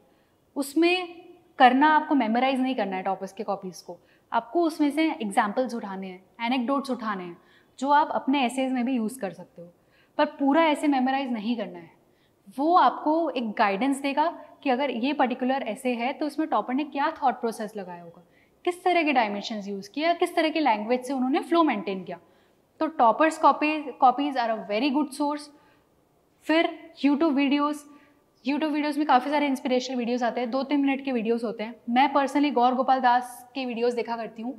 उसमें करना, आपको मेमोराइज नहीं करना है टॉपर्स के कॉपीज़ को, आपको उसमें से एग्जाम्पल्स उठाने हैं, एनेक्डोट्स उठाने हैं जो आप अपने एसेज में भी यूज़ कर सकते हो, पर पूरा ऐसे मेमोराइज नहीं करना है। वो आपको एक गाइडेंस देगा कि अगर ये पर्टिकुलर ऐसे है तो उसमें टॉपर ने क्या थॉट प्रोसेस लगाया होगा, किस तरह के डायमेंशंस यूज़ किया, किस तरह की लैंग्वेज से उन्होंने फ्लो मेंटेन किया। तो toppers copies are a very good source. फिर यूट्यूब वीडियोस, यूट्यूब वीडियोस में काफ़ी सारे इंस्पिरेशनल वीडियोस आते हैं, 2-3 मिनट के वीडियोस होते हैं। मैं पर्सनली गौर गोपाल दास के वीडियोस देखा करती हूँ,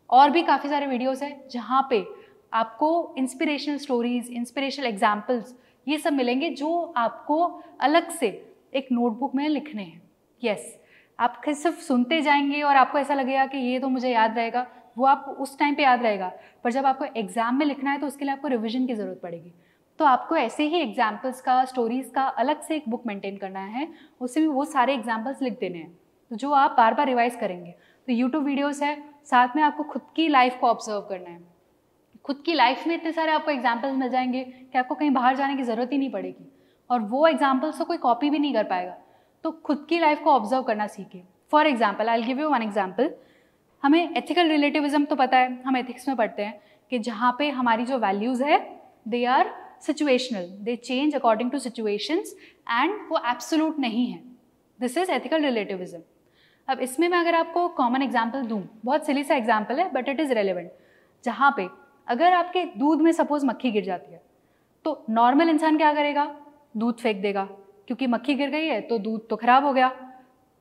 और भी काफ़ी सारे वीडियोस हैं जहाँ पे आपको इंस्पिरेशनल स्टोरीज, इंस्पिरेशनल एग्जाम्पल्स ये सब मिलेंगे जो आपको अलग से एक नोटबुक में लिखने हैं। यस, आप सिर्फ सुनते जाएंगे और आपको ऐसा लगेगा कि ये तो मुझे याद रहेगा, वो आप उस टाइम पे याद रहेगा, पर जब आपको एग्जाम में लिखना है तो उसके लिए आपको रिविजन की ज़रूरत पड़ेगी। तो आपको ऐसे ही एग्जाम्पल्स का, स्टोरीज़ का अलग से एक बुक मेंटेन करना है, उसमें वो सारे एग्जाम्पल्स लिख देने हैं, तो जो आप बार बार रिवाइज करेंगे। तो यूट्यूब वीडियोस है, साथ में आपको खुद की लाइफ को ऑब्जर्व करना है। खुद की लाइफ में इतने सारे आपको एग्जाम्पल्स मिल जाएंगे कि आपको कहीं बाहर जाने की ज़रूरत ही नहीं पड़ेगी, और वो एग्जाम्पल्स तो कोई कॉपी भी नहीं कर पाएगा। तो खुद की लाइफ को ऑब्जर्व करना सीखिए। For example, I will give you one example. हमें एथिकल रिलेटिविज्म तो पता है, हम एथिक्स में पढ़ते हैं कि जहाँ पे हमारी जो वैल्यूज़ है they are situational, they change according to situations, and वो एब्सोल्यूट नहीं है। This is ethical relativism. अब इसमें मैं अगर आपको कॉमन एग्जाम्पल दूँ, बहुत सिली सा एग्जाम्पल है बट इट इज़ रेलिवेंट, जहाँ पे अगर आपके दूध में सपोज मक्खी गिर जाती है तो नॉर्मल इंसान क्या करेगा? दूध फेंक देगा, क्योंकि मक्खी गिर गई है तो दूध तो खराब हो गया,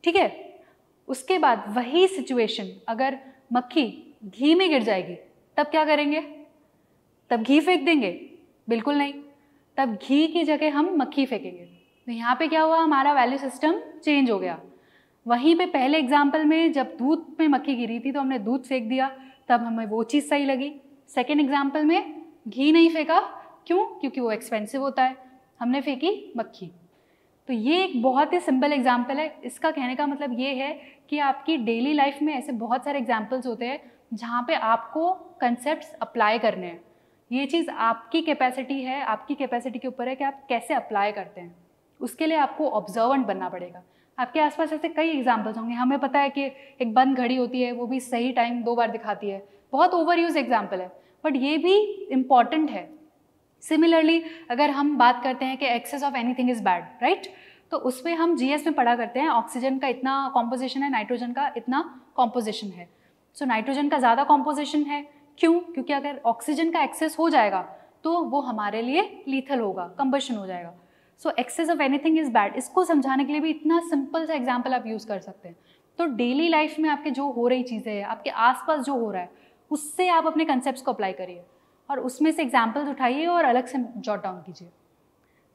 ठीक है। उसके बाद वही सिचुएशन अगर मक्खी घी में गिर जाएगी तब क्या करेंगे? तब घी फेंक देंगे? बिल्कुल नहीं, तब घी की जगह हम मक्खी फेंकेंगे। तो यहाँ पे क्या हुआ? हमारा वैल्यू सिस्टम चेंज हो गया। वहीं पे पहले एग्जाम्पल में जब दूध में मक्खी गिरी थी तो हमने दूध फेंक दिया, तब हमें वो चीज़ सही लगी। सेकेंड एग्जाम्पल में घी नहीं फेंका, क्यों? क्योंकि वो एक्सपेंसिव होता है, हमने फेंकी मक्खी। तो ये एक बहुत ही सिंपल एग्जाम्पल है। इसका कहने का मतलब ये है कि आपकी डेली लाइफ में ऐसे बहुत सारे एग्जाम्पल्स होते हैं जहाँ पे आपको कंसेप्ट्स अप्लाई करने हैं। ये चीज़ आपकी कैपेसिटी है, आपकी कैपेसिटी के ऊपर है कि आप कैसे अप्लाई करते हैं। उसके लिए आपको ऑब्जर्वेंट बनना पड़ेगा। आपके आसपास ऐसे कई एग्जाम्पल्स होंगे। हमें पता है कि एक बंद घड़ी होती है, वो भी सही टाइम 2 बार दिखाती है, बहुत ओवर यूज एग्जाम्पल है, बट ये भी इम्पॉर्टेंट है। सिमिलरली अगर हम बात करते हैं कि excess of anything is bad, right, तो उसमें हम जीएस में पढ़ा करते हैं ऑक्सीजन का इतना कॉम्पोजिशन है, नाइट्रोजन का इतना कॉम्पोजिशन है। सो नाइट्रोजन का ज़्यादा कॉम्पोजिशन है, क्यों? क्योंकि अगर ऑक्सीजन का एक्सेस हो जाएगा तो वो हमारे लिए लीथल होगा, कंबशन हो जाएगा। So excess of anything is bad, इसको समझाने के लिए भी इतना सिंपल सा एग्जाम्पल आप यूज़ कर सकते हैं। तो डेली लाइफ में आपके जो हो रही चीज़ें हैं, आपके आसपास जो हो रहा है, उससे आप अपने कंसेप्ट्स को अप्लाई करिए और उसमें से एग्जाम्पल्स उठाइए और अलग से जॉट डाउन कीजिए।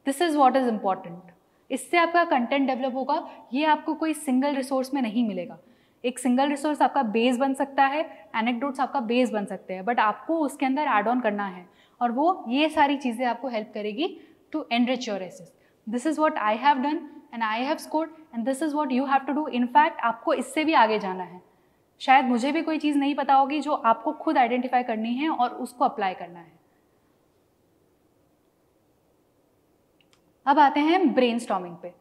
This is what is important. इससे आपका कंटेंट डेवलप होगा। ये आपको कोई सिंगल रिसोर्स में नहीं मिलेगा। एक सिंगल रिसोर्स आपका बेस बन सकता है, एनेक्डोट्स आपका बेस बन सकते हैं, बट आपको उसके अंदर ऐड ऑन करना है और वो ये सारी चीज़ें आपको हेल्प करेगी to enrich your essays. This is what I have done and I have scored and this is what you have to do. In fact आपको इससे भी आगे जाना है। शायद मुझे भी कोई चीज़ नहीं पता होगी जो आपको खुद आइडेंटिफाई करनी है और उसको अप्लाई करना है। अब आते हैं ब्रेनस्टॉर्मिंग पे।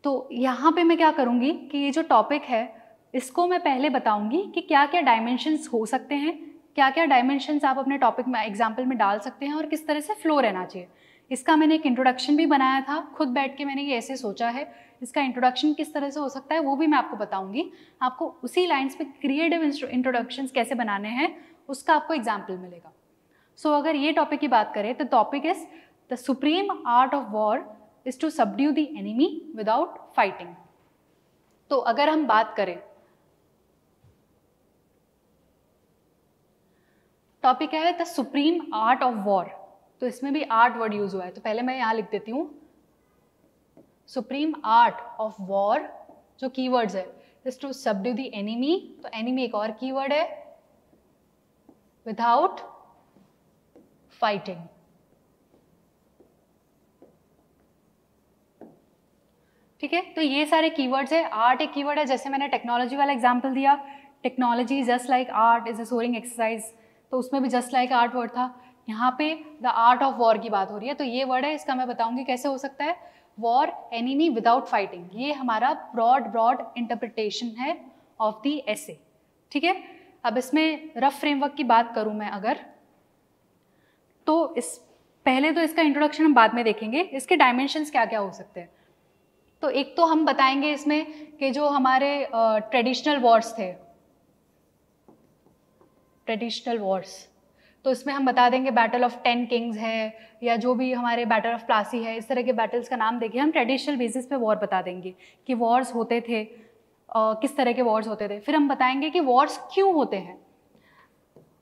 तो यहाँ पे मैं क्या करूँगी कि ये जो टॉपिक है इसको मैं पहले बताऊँगी कि क्या क्या डायमेंशंस हो सकते हैं, क्या क्या डायमेंशंस आप अपने टॉपिक में एग्जाम्पल में डाल सकते हैं और किस तरह से फ्लो रहना चाहिए। इसका मैंने एक इंट्रोडक्शन भी बनाया था, खुद बैठ के मैंने ये ऐसे सोचा है। इसका इंट्रोडक्शन किस तरह से हो सकता है वो भी मैं आपको बताऊँगी। आपको उसी लाइन्स पे क्रिएटिव इंट्रोडक्शंस कैसे बनाने हैं उसका आपको एग्जाम्पल मिलेगा। सो अगर ये टॉपिक की बात करें तो topic is the supreme art of war is to subdue the enemy without fighting। तो अगर हम बात करें, टॉपिक है the supreme art of war, तो इसमें भी आर्ट वर्ड यूज हुआ है, तो पहले मैं यहां लिख देती हूं सुप्रीम आर्ट ऑफ वॉर। जो कीवर्ड्स है is to subdue the enemy, तो एनिमी एक और कीवर्ड है, विदाउट फाइटिंग। ठीक है, तो ये सारे कीवर्ड्स है। आर्ट एक कीवर्ड है, जैसे मैंने टेक्नोलॉजी वाला एग्जांपल दिया, technology just like art is a soaring exercise, तो उसमें भी जस्ट लाइक आर्ट वर्ड था। यहाँ पे द आर्ट ऑफ वॉर की बात हो रही है, तो ये वर्ड है, इसका मैं बताऊंगी कैसे हो सकता है। वॉर एनिमी विदाउट फाइटिंग, ये हमारा ब्रॉड इंटरप्रिटेशन है ऑफ द एसे। ठीक है, अब इसमें रफ फ्रेमवर्क की बात करूँ मैं अगर, तो इस पहले तो इसका इंट्रोडक्शन हम बाद में देखेंगे, इसके डायमेंशंस क्या क्या हो सकते हैं। तो एक तो हम बताएंगे इसमें कि जो हमारे ट्रेडिशनल वॉर्स थे, ट्रेडिशनल वॉर्स, तो इसमें हम बता देंगे बैटल ऑफ 10 किंग्स है, या जो भी हमारे बैटल ऑफ प्लासी है, इस तरह के बैटल्स का नाम देके हम ट्रेडिशनल बेसिस पे वॉर बता देंगे कि वॉर्स होते थे, किस तरह के वॉर्स होते थे। फिर हम बताएंगे कि वॉर्स क्यों होते हैं,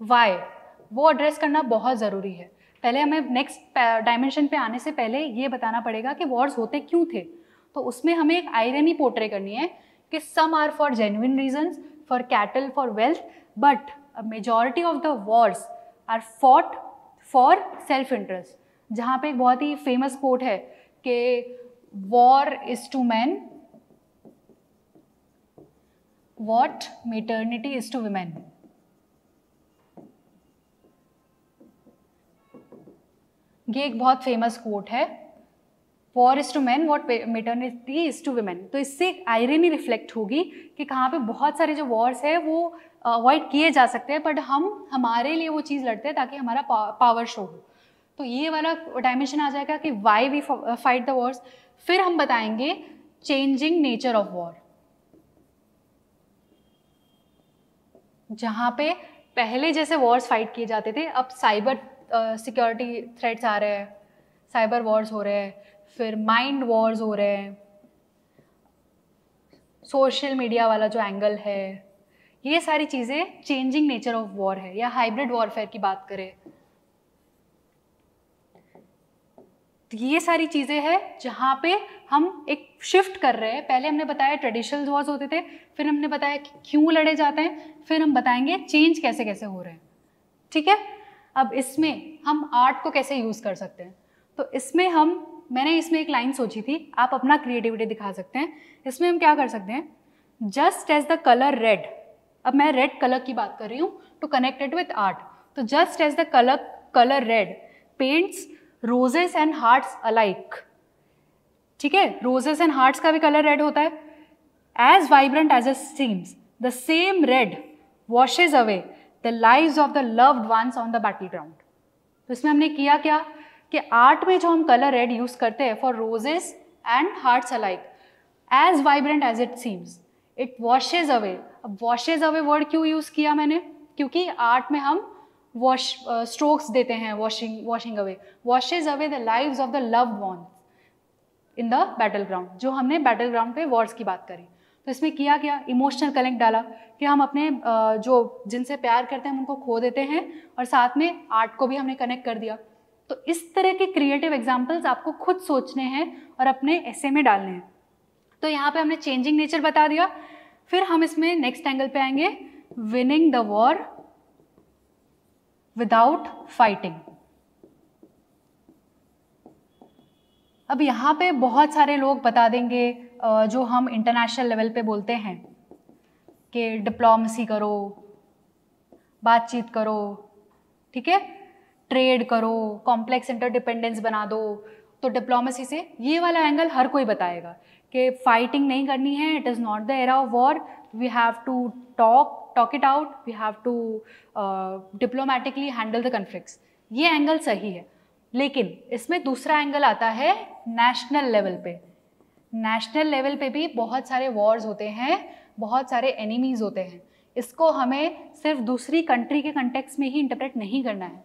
वाई, वो एड्रेस करना बहुत ज़रूरी है। पहले हमें नेक्स्ट डायमेंशन पे आने से पहले ये बताना पड़ेगा कि वॉर्स होते क्यों थे। तो उसमें हमें एक आयरनी पोर्ट्रे करनी है कि some are for genuine reasons, for cattle, for wealth, but a majority of the wars are fought for self interest. जहाँ पे एक बहुत ही फेमस कोट है कि war is to man what maternity is to women. ये एक बहुत फेमस कोट है, war is to man what maternity is to women. तो इससे एक आयरनी रिफ्लेक्ट होगी कि कहाँ पे बहुत सारे जो वॉर्स है वो अवॉइड किए जा सकते हैं, बट हम हमारे लिए वो चीज़ लड़ते हैं ताकि हमारा पावर शो हो। तो ये वाला डायमेंशन आ जाएगा कि why we fight the wars. फिर हम बताएंगे चेंजिंग नेचर ऑफ वॉर, जहाँ पे पहले जैसे वॉर्स फाइट किए जाते थे, अब साइबर सिक्योरिटी थ्रेट्स आ रहे हैं, साइबर वॉर्स हो रहे हैं, फिर माइंड वॉर्स हो रहे हैं, सोशल मीडिया वाला जो एंगल है, ये सारी चीज़ें चेंजिंग नेचर ऑफ वॉर है। या हाइब्रिड वॉरफेयर की बात करें तो ये सारी चीज़ें हैं जहाँ पे हम एक शिफ्ट कर रहे हैं। पहले हमने बताया ट्रेडिशनल वॉर्स होते थे, फिर हमने बताया कि क्यों लड़े जाते हैं, फिर हम बताएंगे चेंज कैसे कैसे हो रहे हैं। ठीक है, अब इसमें हम आर्ट को कैसे यूज़ कर सकते हैं। तो इसमें मैंने इसमें एक लाइन सोची थी, आप अपना क्रिएटिविटी दिखा सकते हैं। इसमें हम क्या कर सकते हैं, just as the colour red, अब मैं रेड कलर की बात कर रही हूँ to connect it with art. तो just as the colour red paints roses and hearts alike. ठीक है, रोजेस एंड हार्ट्स का भी कलर रेड होता है। As vibrant as it seems, the same red washes away the lives of the loved ones on the battle ground. तो इसमें हमने किया क्या कि आर्ट में जो हम कलर रेड यूज करते हैं for roses and hearts alike, as vibrant as it seems, it washes away. अब वॉशेज अवे वर्ड क्यों यूज किया मैंने, क्योंकि आर्ट में हम स्ट्रोक्स देते हैं, washing away, washes away the lives of the loved ones in the battle ground. जो हमने बैटल ग्राउंड पे वॉर्स की बात करी, तो इसमें किया क्या, इमोशनल कनेक्ट डाला कि हम अपने जो जिनसे प्यार करते हैं हम उनको खो देते हैं, और साथ में आर्ट को भी हमने कनेक्ट कर दिया। तो इस तरह के क्रिएटिव एग्जाम्पल्स आपको खुद सोचने हैं और अपने एसे में डालने हैं। तो यहाँ पे हमने चेंजिंग नेचर बता दिया। फिर हम इसमें नेक्स्ट एंगल पे आएंगे, winning the war without fighting. अब यहाँ पे बहुत सारे लोग बता देंगे जो हम इंटरनेशनल लेवल पे बोलते हैं कि डिप्लोमेसी करो, बातचीत करो, ठीक है, ट्रेड करो, कॉम्प्लेक्स इंटरडिपेंडेंस बना दो। तो डिप्लोमेसी से ये वाला एंगल हर कोई बताएगा कि फाइटिंग नहीं करनी है, it is not the era of war, we have to talk it out, we have to diplomatically handle the conflicts. ये एंगल सही है, लेकिन इसमें दूसरा एंगल आता है नेशनल लेवल पे। नेशनल लेवल पे भी बहुत सारे वॉर्स होते हैं, बहुत सारे एनिमीज़ होते हैं। इसको हमें सिर्फ दूसरी कंट्री के कंटेक्स्ट में ही इंटरप्रेट नहीं करना है।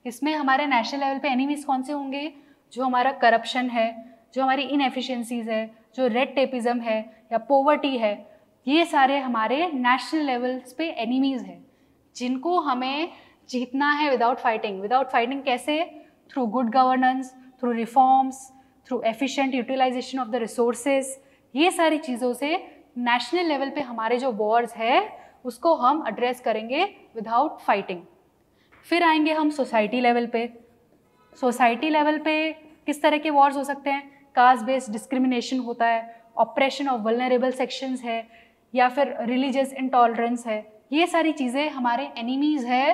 इसमें हमारे नेशनल लेवल पे एनिमीज़ कौन से होंगे, जो हमारा करप्शन है, जो हमारी इनएफिशिएंसीज है, जो रेड टेपिज्म है या पॉवर्टी है, ये सारे हमारे नेशनल लेवल्स पे एनिमीज़ हैं जिनको हमें जीतना है विदाउट फाइटिंग। विदाउट फाइटिंग कैसे, through good governance, through reforms, through efficient utilization of the resources. ये सारी चीज़ों से नेशनल लेवल पे हमारे जो वॉर्स है उसको हम एड्रेस करेंगे विदाउट फाइटिंग। फिर आएंगे हम सोसाइटी लेवल पे। सोसाइटी लेवल पे किस तरह के वॉर्स हो सकते हैं, कास्ट बेस्ड डिस्क्रिमिनेशन होता है, ऑपरेशन ऑफ वल्नरेबल सेक्शंस है, या फिर रिलीजियस इंटॉलरेंस है। ये सारी चीज़ें हमारे एनिमीज़ है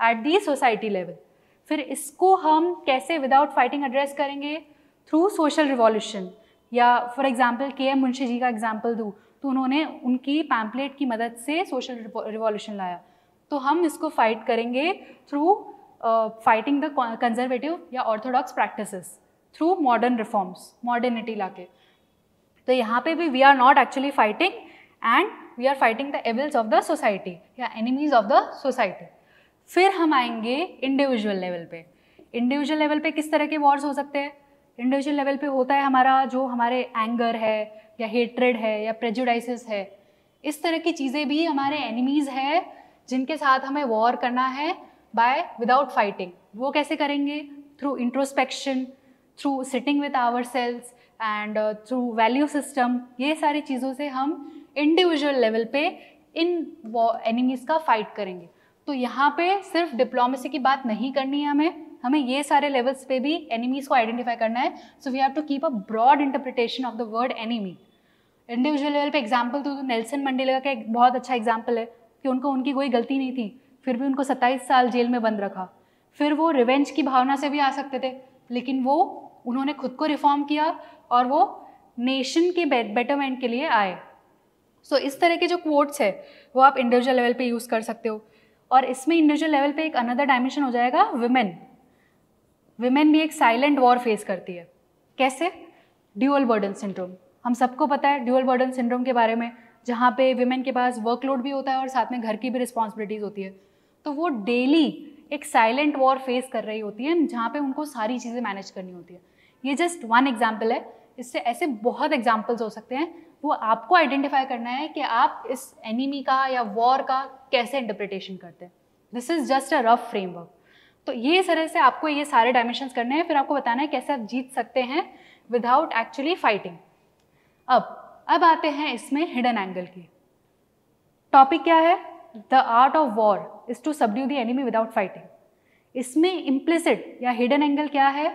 एट दी सोसाइटी लेवल। फिर इसको हम कैसे विदाउट फाइटिंग एड्रेस करेंगे, थ्रू सोशल रिवॉल्यूशन। या for example KM Munshi ji का एग्जांपल दूँ तो उन्होंने उनकी पैम्पलेट की मदद से सोशल रिवॉल्यूशन लाया। तो हम इसको फाइट करेंगे थ्रू फाइटिंग द कंजर्वेटिव या orthodox practices, through modern reforms, modernity लाके। तो यहाँ पे भी we are not actually fighting and we are fighting the evils of the society या एनिमीज ऑफ द सोसाइटी। फिर हम आएंगे इंडिविजुअल लेवल पे। इंडिविजुअल लेवल पे किस तरह के वॉर्स हो सकते हैं? इंडिविजुअल लेवल पे होता है हमारा जो हमारे एंगर है या हेट्रेड है या प्रेजुडाइसिस है, इस तरह की चीज़ें भी हमारे एनिमीज़ है जिनके साथ हमें वॉर करना है बाय विदाउट फाइटिंग। वो कैसे करेंगे? Through introspection, through sitting with our selves and through value system. ये सारी चीज़ों से हम इंडिविजुअल लेवल पे इन एनिमीज़ का फाइट करेंगे। तो यहाँ पे सिर्फ डिप्लोमेसी की बात नहीं करनी है, हमें ये सारे लेवल्स पे भी एनिमीज़ को आइडेंटिफाई करना है। So we have to keep a broad interpretation of the word enemy. Individual level पे एग्जाम्पल तो नेल्सन मंडेला का एक बहुत अच्छा एग्जाम्पल है कि उनकी कोई गलती नहीं थी, फिर भी उनको 27 साल जेल में बंद रखा। फिर वो रिवेंज की भावना से भी आ सकते थे, लेकिन उन्होंने खुद को रिफॉर्म किया और वो नेशन के बेटरमेंट के लिए आए। सो इस तरह के जो कोट्स है वो आप इंडिविजुअल लेवल पे यूज़ कर सकते हो। और इसमें इंडिविजुअल लेवल पे एक अनदर डायमेंशन हो जाएगा विमेन भी एक साइलेंट वॉर फेस करती है। कैसे? Dual burden syndrome. हम सबको पता है ड्यूअल बर्डन सिंड्रोम के बारे में, जहाँ पे विमेन के पास वर्कलोड भी होता है और साथ में घर की भी रिस्पॉन्सिबिलिटीज़ होती है। तो वो डेली एक साइलेंट वॉर फेस कर रही होती है जहाँ पे उनको सारी चीज़ें मैनेज करनी होती है। ये जस्ट वन एग्जाम्पल है, इससे ऐसे बहुत एग्जाम्पल्स हो सकते हैं। वो आपको आइडेंटिफाई करना है कि आप इस एनिमी का या वॉर का कैसे इंटरप्रिटेशन करते हैं। This is just a rough framework. तो ये तरह से आपको ये सारे डायमेंशंस करने हैं, फिर आपको बताना है कैसे आप जीत सकते हैं विदाउट एक्चुअली फाइटिंग। अब आते हैं इसमें हिडन एंगल की। टॉपिक क्या है? The art of war is to subdue the enemy without fighting. इसमें इम्प्लिसिट या हिडन एंगल क्या है?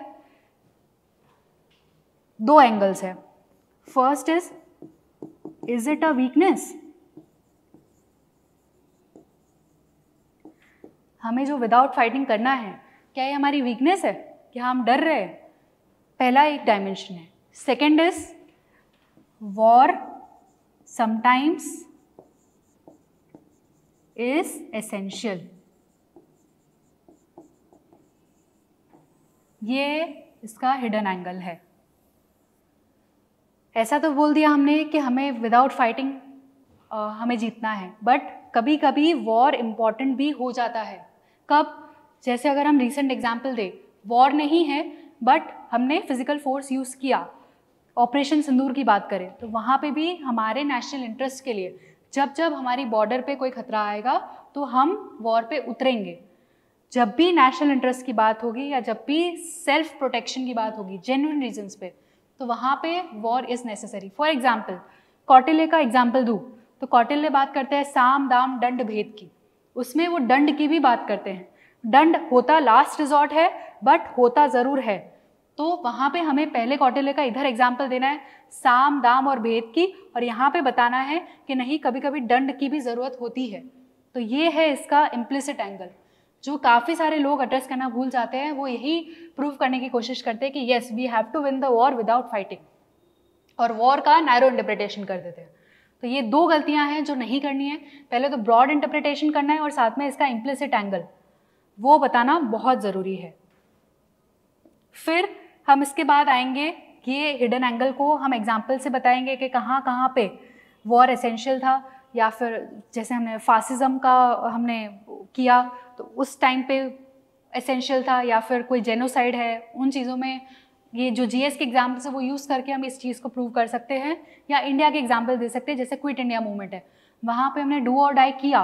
2 एंगल्स है। First is it a weakness? हमें जो विदाउट फाइटिंग करना है, क्या ये हमारी वीकनेस है? क्या हम डर रहे हैं? पहला एक डायमेंशन है। Second is war sometimes is essential. ये इसका हिडन एंगल है। ऐसा तो बोल दिया हमने कि हमें विदाउट फाइटिंग हमें जीतना है, बट कभी कभी वॉर इम्पॉर्टेंट भी हो जाता है। कब? जैसे अगर हम रिसेंट एग्जाम्पल दें, वॉर नहीं है बट हमने फिजिकल फोर्स यूज़ किया, ऑपरेशन सिंदूर की बात करें तो वहाँ पे भी हमारे नेशनल इंटरेस्ट के लिए जब हमारी बॉर्डर पे कोई खतरा आएगा तो हम वॉर पे उतरेंगे। जब भी नेशनल इंटरेस्ट की बात होगी या जब भी सेल्फ प्रोटेक्शन की बात होगी जेन्युइन रीजंस पे, तो वहाँ पे war is necessary. For example Kautilya का एग्जाम्पल दूँ तो कौटिल्य बात करते हैं साम दाम दंड भेद की। उसमें वो दंड की भी बात करते हैं। दंड होता लास्ट रिजॉर्ट है बट होता ज़रूर है। तो वहाँ पे हमें पहले कौटिल्य का इधर एग्जाम्पल देना है साम दाम और भेद की, और यहाँ पे बताना है कि नहीं कभी कभी दंड की भी ज़रूरत होती है। तो ये है इसका इम्प्लिसिट एंगल जो काफ़ी सारे लोग एड्रेस करना भूल जाते हैं। वो यही प्रूव करने की कोशिश करते हैं कि yes we have to win the war without fighting, और वॉर का नैरो इंटरप्रिटेशन कर देते हैं। तो ये 2 गलतियां हैं जो नहीं करनी है। पहले तो ब्रॉड इंटरप्रिटेशन करना है और साथ में इसका इम्प्लिसिट एंगल वो बताना बहुत ज़रूरी है। फिर हम इसके बाद आएंगे ये हिडन एंगल को हम एग्जाम्पल से बताएंगे कि कहाँ कहाँ पे वॉर एसेंशियल था, या फिर जैसे हमने फासिज्म का हमने किया तो उस टाइम पे एसेंशियल था, या फिर कोई जेनोसाइड है, उन चीज़ों में ये जो जीएस के एग्जाम्पल है वो यूज़ करके हम इस चीज़ को प्रूव कर सकते हैं। या इंडिया के एग्जाम्पल दे सकते हैं, जैसे क्विट इंडिया मूवमेंट है, वहाँ पे हमने डू और डाई किया।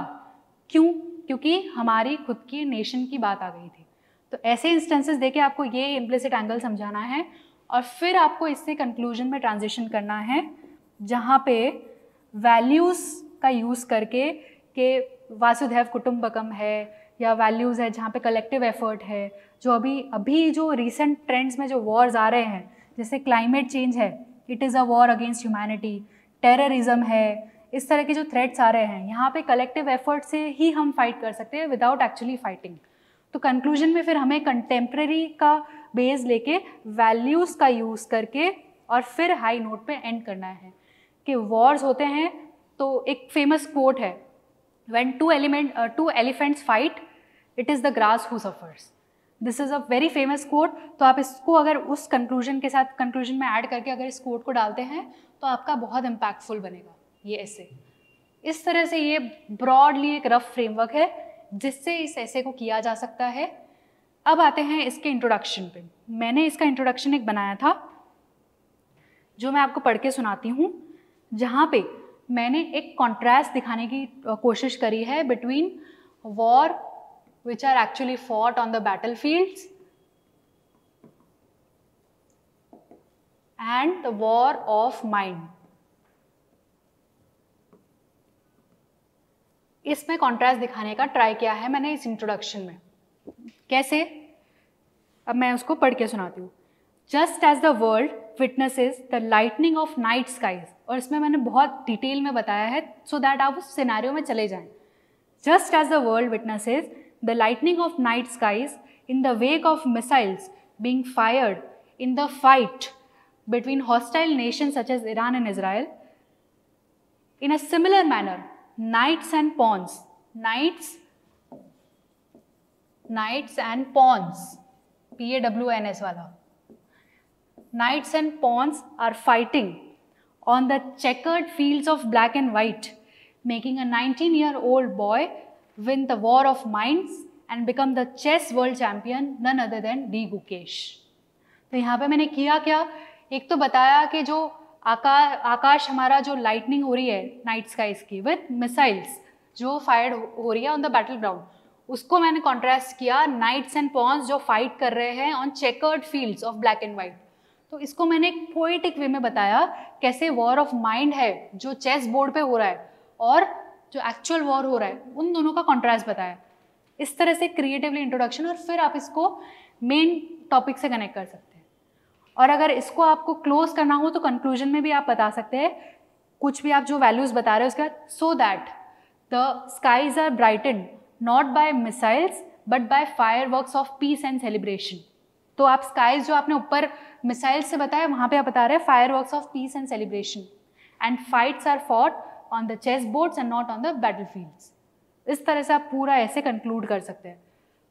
क्यों? क्योंकि हमारी खुद की नेशन की बात आ गई थी। तो ऐसे इंस्टेंसेस देके आपको ये इम्प्लिसिट एंगल समझाना है, और फिर आपको इससे कंक्लूजन में ट्रांजिशन करना है जहाँ पे वैल्यूज़ का यूज़ करके कि वासुधैव कुटुंबकम है, या वैल्यूज़ है जहाँ पे कलेक्टिव एफर्ट है। जो अभी जो रिसेंट ट्रेंड्स में जो वॉर्स आ रहे हैं, जैसे क्लाइमेट चेंज है, it is a war against humanity, terrorism है, इस तरह के जो थ्रेट्स आ रहे हैं, यहाँ पे कलेक्टिव एफर्ट से ही हम फाइट कर सकते हैं विदाउट एक्चुअली फाइटिंग। तो कंक्लूजन में फिर हमें कंटेम्प्रेरी का बेस लेके वैल्यूज़ का यूज़ करके और फिर हाई नोट पे एंड करना है कि वॉर्स होते हैं। तो एक फेमस कोट है, when two elephants fight it is the grass who suffers. This is a very famous quote. तो आप इसको अगर उस कंक्लूजन के साथ कंक्लूजन में ऐड करके अगर इस कोट को डालते हैं तो आपका बहुत इम्पैक्टफुल बनेगा ये ऐसे। इस तरह से ये ब्रॉडली एक रफ फ्रेमवर्क है जिससे इस ऐसे को किया जा सकता है। अब आते हैं इसके इंट्रोडक्शन पे। मैंने इसका इंट्रोडक्शन एक बनाया था जो मैं आपको पढ़ के सुनाती हूँ, जहाँ पे मैंने एक कॉन्ट्रास्ट दिखाने की कोशिश करी है between war which are actually fought on the battlefields and the war of mind. इसमें कॉन्ट्रास्ट दिखाने का ट्राई किया है मैंने इस इंट्रोडक्शन में। कैसे? अब मैं उसको पढ़ के सुनाती हूँ। Just as the world witnesses the lightning of night skies, और इसमें मैंने बहुत डिटेल में बताया है so that आप उस सिनेरियो में चले जाएं। Just as the world witnesses the lightning of night skies in the wake of missiles being fired in the fight between hostile nations such as Iran and Israel, in a similar manner, knights and pawns, PAWNS वाला, knights and pawns are fighting on the checkered fields of black and white, making a 19-year-old boy win the war of minds and become the chess world champion, none other than D. Gukesh. तो यहाँ पे मैंने किया क्या, एक तो बताया कि जो आकाश हमारा जो लाइटनिंग हो रही है नाइट स्काइज की विद मिसाइल्स जो फायर्ड हो रही है ऑन द बैटल ग्राउंड, उसको मैंने कॉन्ट्रास्ट किया नाइट्स एंड पॉन्स जो फाइट कर रहे हैं on checkered fields of black and white. तो इसको मैंने एक पोएटिक वे में बताया कैसे वॉर ऑफ माइंड है जो चेस बोर्ड पे हो रहा है और जो एक्चुअल वॉर हो रहा है, उन दोनों का कॉन्ट्रास्ट बताया। इस तरह से क्रिएटिवली इंट्रोडक्शन, और फिर आप इसको मेन टॉपिक से कनेक्ट कर सकते हैं। और अगर इसको आपको क्लोज करना हो तो कंक्लूजन में भी आप बता सकते हैं कुछ भी आप जो वैल्यूज बता रहे हो उसके बाद, so that the skies are brighten not by missiles but by fireworks of peace and celebration. तो आप स्काइज जो आपने ऊपर मिसाइल्स से बताया वहाँ पे आप बता रहे हैं fireworks of peace and celebration, and fights are fought on the chess boards and not on the battlefields। इस तरह से आप पूरा ऐसे कंक्लूड कर सकते हैं।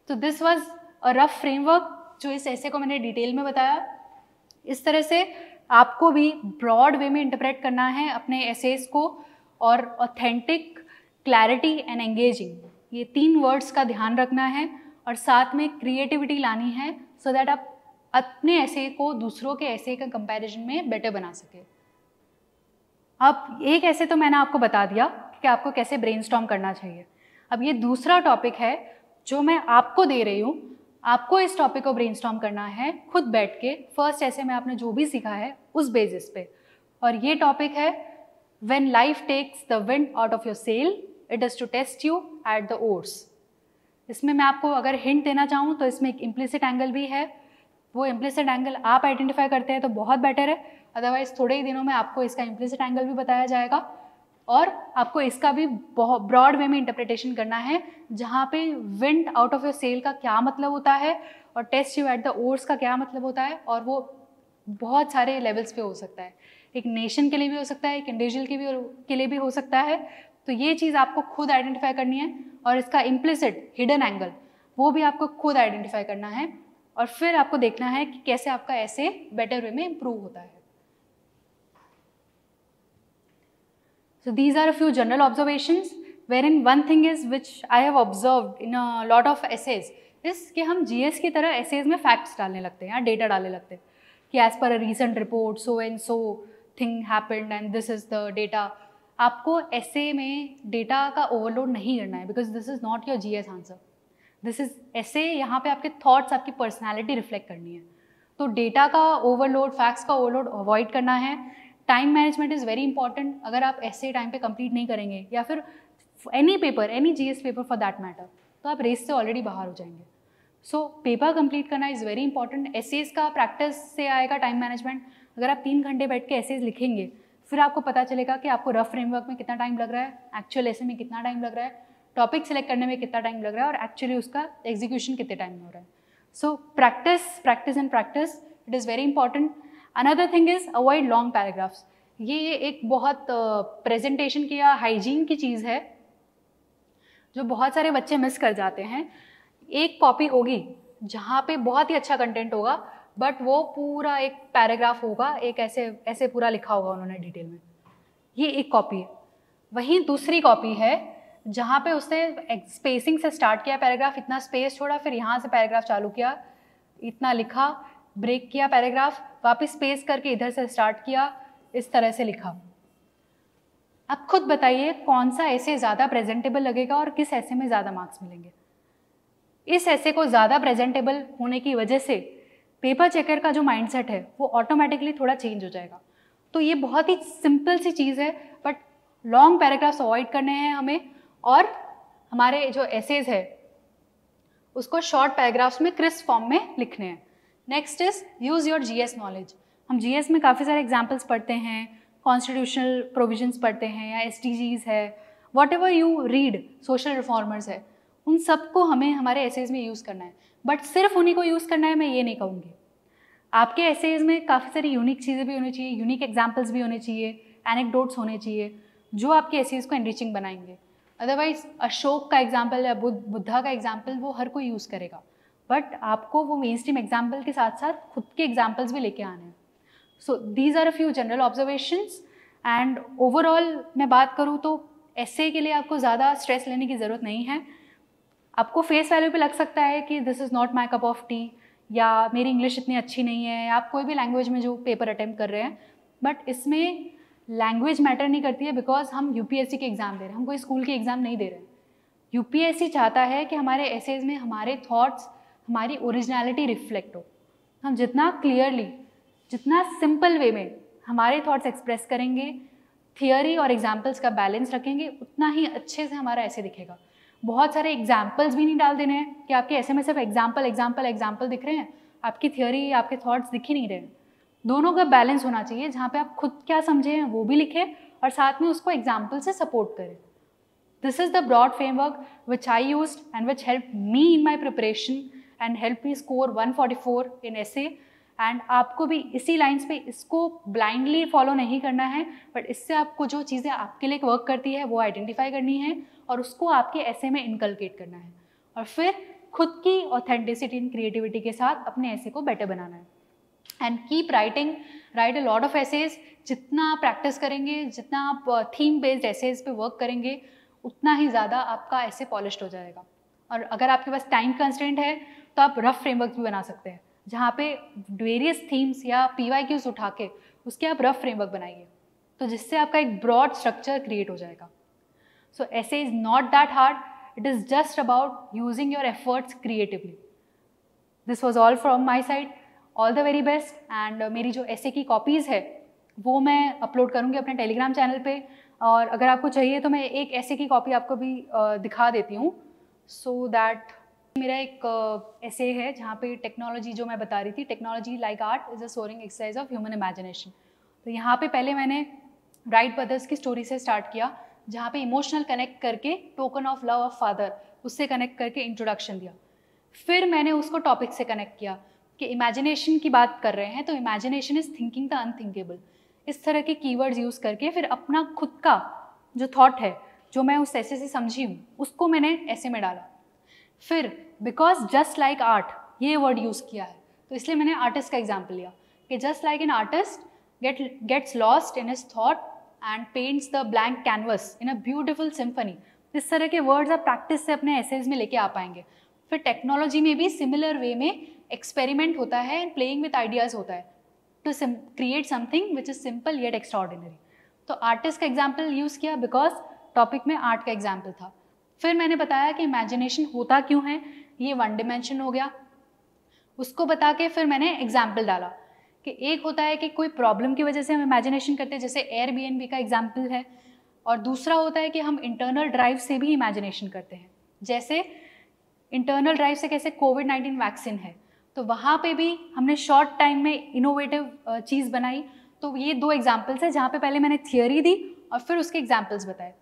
तो this was a rough framework जो इस ऐसे को मैंने डिटेल में बताया। इस तरह से आपको भी ब्रॉड वे में इंटरप्रेट करना है अपने एसेस को, और ऑथेंटिक, क्लैरिटी एंड एंगेजिंग, ये 3 वर्ड्स का ध्यान रखना है, और साथ में क्रिएटिविटी लानी है सो दैट आप अपने ऐसे को दूसरों के ऐसे का कंपैरिजन में बेटर बना सके। अब एक ऐसे तो मैंने आपको बता दिया कि आपको कैसे ब्रेनस्टॉर्म करना चाहिए। अब ये दूसरा टॉपिक है जो मैं आपको दे रही हूँ। आपको इस टॉपिक को ब्रेनस्टॉर्म करना है खुद बैठ के, फर्स्ट ऐसे में आपने जो भी सीखा है उस बेसिस पे, और ये टॉपिक है when life takes the wind out of your sail it is to test you at the oars. इसमें मैं आपको अगर हिंट देना चाहूँ तो इसमें एक इम्प्लिसिट एंगल भी है। वो इम्प्लिसिट एंगल आप आइडेंटिफाई करते हैं तो बहुत बेटर है, अदरवाइज थोड़े ही दिनों में आपको इसका इम्प्लिसिट एंगल भी बताया जाएगा, और आपको इसका भी बहुत ब्रॉड वे में इंटरप्रिटेशन करना है, जहाँ पे wind out of your sail का क्या मतलब होता है और test you at the oars का क्या मतलब होता है, और वो बहुत सारे लेवल्स पे हो सकता है। एक नेशन के लिए भी हो सकता है, एक इंडिविजुअल के लिए भी हो सकता है। तो ये चीज़ आपको खुद आइडेंटिफाई करनी है, और इसका इम्प्लिसिट हिडन एंगल वो भी आपको खुद आइडेंटिफाई करना है, और फिर आपको देखना है कि कैसे आपका ऐसे बेटर वे में इम्प्रूव होता है। So these are a few general observations wherein one thing is which I have observed in a lot of essays is कि हम GS की तरह essays में facts डालने लगते हैं या data डालने लगते हैं कि as per a recent report so and so thing happened and this is the data। आपको essay में data का overload नहीं करना है because this is not your GS answer। This is essay, यहाँ पे आपके thoughts, आपकी personality reflect करनी है। तो data का overload, facts का overload avoid करना है। Time management is very important. अगर आप ऐसे टाइम पे कंप्लीट नहीं करेंगे या फिर any paper, any GS paper for that matter, तो आप रेस से ऑलरेडी बाहर हो जाएंगे। सो पेपर कंप्लीट करना इज़ वेरी इंपॉर्टेंट। एसेज का प्रैक्टिस से आएगा टाइम मैनेजमेंट। अगर आप 3 घंटे बैठ के एसेज लिखेंगे फिर आपको पता चलेगा कि आपको रफ फ्रेमवर्क में कितना टाइम लग रहा है, एक्चुअल एसे में कितना टाइम लग रहा है, टॉपिक सेलेक्ट करने में कितना टाइम लग रहा है, और एक्चुअली उसका एग्जीक्यूशन कितने टाइम में हो रहा है। So practice, practice and practice, it is very important. Another thing is avoid long paragraphs. ये एक बहुत प्रेजेंटेशन की या हाइजीन की चीज़ है जो बहुत सारे बच्चे मिस कर जाते हैं। एक कॉपी होगी जहाँ पे बहुत ही अच्छा कंटेंट होगा, बट वो पूरा एक पैराग्राफ होगा, एक ऐसे पूरा लिखा होगा उन्होंने डिटेल में। ये एक कॉपी है। वहीं दूसरी कॉपी है जहाँ पे उसने स्पेसिंग से स्टार्ट किया पैराग्राफ, इतना स्पेस छोड़ा, फिर यहाँ से पैराग्राफ चालू किया, इतना लिखा, ब्रेक किया पैराग्राफ, वापस स्पेस करके इधर से स्टार्ट किया, इस तरह से लिखा। अब खुद बताइए कौन सा ऐसे ज़्यादा प्रेजेंटेबल लगेगा और किस ऐसे में ज़्यादा मार्क्स मिलेंगे। इस ऐसे को ज़्यादा प्रेजेंटेबल होने की वजह से पेपर चेकर का जो माइंडसेट है वो ऑटोमेटिकली थोड़ा चेंज हो जाएगा। तो ये बहुत ही सिंपल सी चीज़ है, बट लॉन्ग पैराग्राफ्स अवॉइड करने हैं हमें, और हमारे जो एसेज है उसको शॉर्ट पैराग्राफ्स में क्रिस्प फॉर्म में लिखने हैं। Next is use your GS knowledge. हम जीएस में काफ़ी सारे एग्जाम्पल्स पढ़ते हैं, कॉन्स्टिट्यूशनल प्रोविजंस पढ़ते हैं या एसडीजीज है, what ever you read, social reformers है, उन सबको हमें हमारे एसेज में यूज़ करना है। बट सिर्फ उन्हीं को यूज़ करना है मैं ये नहीं कहूँगी। आपके एसेज में काफ़ी सारी यूनिक चीज़ें भी होनी चाहिए, यूनिक एग्जाम्पल्स भी होने चाहिए, एनेक्डोट्स होने चाहिए जो आपके एसेज को एनरिचिंग बनाएंगे। अदरवाइज अशोक का एग्जाम्पल या बुद्धा का एग्जाम्पल वो हर कोई यूज़ करेगा, बट आपको वो मेन स्ट्रीम एग्जाम्पल के साथ साथ खुद के एग्जाम्पल्स भी लेके आने हैं। So these are a few general observations and overall मैं बात करूँ तो एसे के लिए आपको ज़्यादा स्ट्रेस लेने की ज़रूरत नहीं है। आपको फेस वैल्यू पे लग सकता है कि this is not my cup of T, या मेरी इंग्लिश इतनी अच्छी नहीं है, या आप कोई भी लैंग्वेज में जो पेपर अटेम्प्ट कर रहे हैं, बट इसमें लैंग्वेज मैटर नहीं करती है, बिकॉज हम यूपीएससी के एग्ज़ाम दे रहे हैं, हम कोई स्कूल के एग्ज़ाम नहीं दे रहे हैं। यूपीएससी चाहता है कि हमारे एसेज में हमारे थॉट्स, हमारी ओरिजिनलिटी रिफ्लेक्ट हो। हम जितना क्लियरली, जितना सिंपल वे में हमारे थॉट्स एक्सप्रेस करेंगे, थियोरी और एग्जाम्पल्स का बैलेंस रखेंगे, उतना ही अच्छे से हमारा ऐसे दिखेगा। बहुत सारे एग्जाम्पल्स भी नहीं डाल देने हैं कि आपके ऐसे में सिर्फ एग्जाम्पल एग्जाम्पल एग्जाम्पल दिख रहे हैं, आपकी थियोरी, आपके थॉट्स दिख ही नहीं रहे हैं। दोनों का बैलेंस होना चाहिए, जहाँ पे आप खुद क्या समझे हैं वो भी लिखें और साथ में उसको एग्जाम्पल से सपोर्ट करें। This is the broad framework which I used and which help me in my preparation and help me score 144 in essay. And आपको भी इसी लाइन्स पे इसको ब्लाइंडली फॉलो नहीं करना है, बट इससे आपको जो चीज़ें आपके लिए वर्क करती है वो आइडेंटिफाई करनी है और उसको आपके ऐसे में इनकलकेट करना है, और फिर खुद की ऑथेंटिसिटी एंड क्रिएटिविटी के साथ अपने ऐसे को बेटर बनाना है। And keep writing, write a lot of essays. जितना आप प्रैक्टिस करेंगे, जितना आप थीम बेस्ड एसेज पे वर्क करेंगे, उतना ही ज़्यादा आपका ऐसे पॉलिश्ड हो जाएगा। और अगर आपके पास टाइम कंस्ट्रेंट है तो आप रफ फ्रेमवर्क भी बना सकते हैं, जहाँ पे वेरियस थीम्स या PYQs उठा के उसके आप रफ फ्रेमवर्क बनाइए, तो जिससे आपका एक ब्रॉड स्ट्रक्चर क्रिएट हो जाएगा। सो ऐसे is not that hard, it is just about using your efforts creatively. This was all from my side, all the very best. And मेरी जो ऐसे की कॉपीज़ है वो मैं अपलोड करूँगी अपने टेलीग्राम चैनल पे, और अगर आपको चाहिए तो मैं एक ऐसे की कॉपी आपको भी दिखा देती हूँ, सो दैट मेरा एक ऐसे है जहाँ पे टेक्नोलॉजी जो मैं बता रही थी, technology like art is a soaring exercise of human imagination. तो यहाँ पे पहले मैंने राइट ब्रदर्स की स्टोरी से स्टार्ट किया, जहाँ पे इमोशनल कनेक्ट करके token of love of father उससे कनेक्ट करके इंट्रोडक्शन दिया। फिर मैंने उसको टॉपिक से कनेक्ट किया कि इमेजिनेशन की बात कर रहे हैं तो imagination is thinking the unthinkable. इस तरह के कीवर्ड्स यूज़ करके फिर अपना खुद का जो थॉट है, जो मैं उस ऐसे से समझी हूँ, उसको मैंने ऐसे में डाला। फिर बिकॉज जस्ट लाइक आर्ट ये वर्ड यूज़ किया है, तो इसलिए मैंने आर्टिस्ट का एग्जाम्पल लिया कि just like an artist gets lost in his thought and paints the blank canvas in a beautiful symphony. इस तरह के वर्ड्स आप प्रैक्टिस से अपने एसेज में लेके आ पाएंगे। फिर टेक्नोलॉजी में भी सिमिलर वे में एक्सपेरिमेंट होता है एंड प्लेइंग विथ आइडियाज़ होता है to create something which is simple yet extraordinary. तो आर्टिस्ट का एग्जाम्पल यूज़ किया बिकॉज टॉपिक में आर्ट का एग्जाम्पल था। फिर मैंने बताया कि इमेजिनेशन होता क्यों है, ये वन डिमेंशन हो गया, उसको बता के फिर मैंने एग्जाम्पल डाला कि एक होता है कि कोई प्रॉब्लम की वजह से हम इमेजिनेशन करते हैं, जैसे एयरबीएनबी का एग्जाम्पल है, और दूसरा होता है कि हम इंटरनल ड्राइव से भी इमेजिनेशन करते हैं। जैसे इंटरनल ड्राइव से कैसे कोविड-19 वैक्सीन है, तो वहाँ पे भी हमने शॉर्ट टाइम में इनोवेटिव चीज़ बनाई। तो ये दो एग्जाम्पल्स हैं जहाँ पे पहले मैंने थियोरी दी और फिर उसके एग्जाम्पल्स बताए।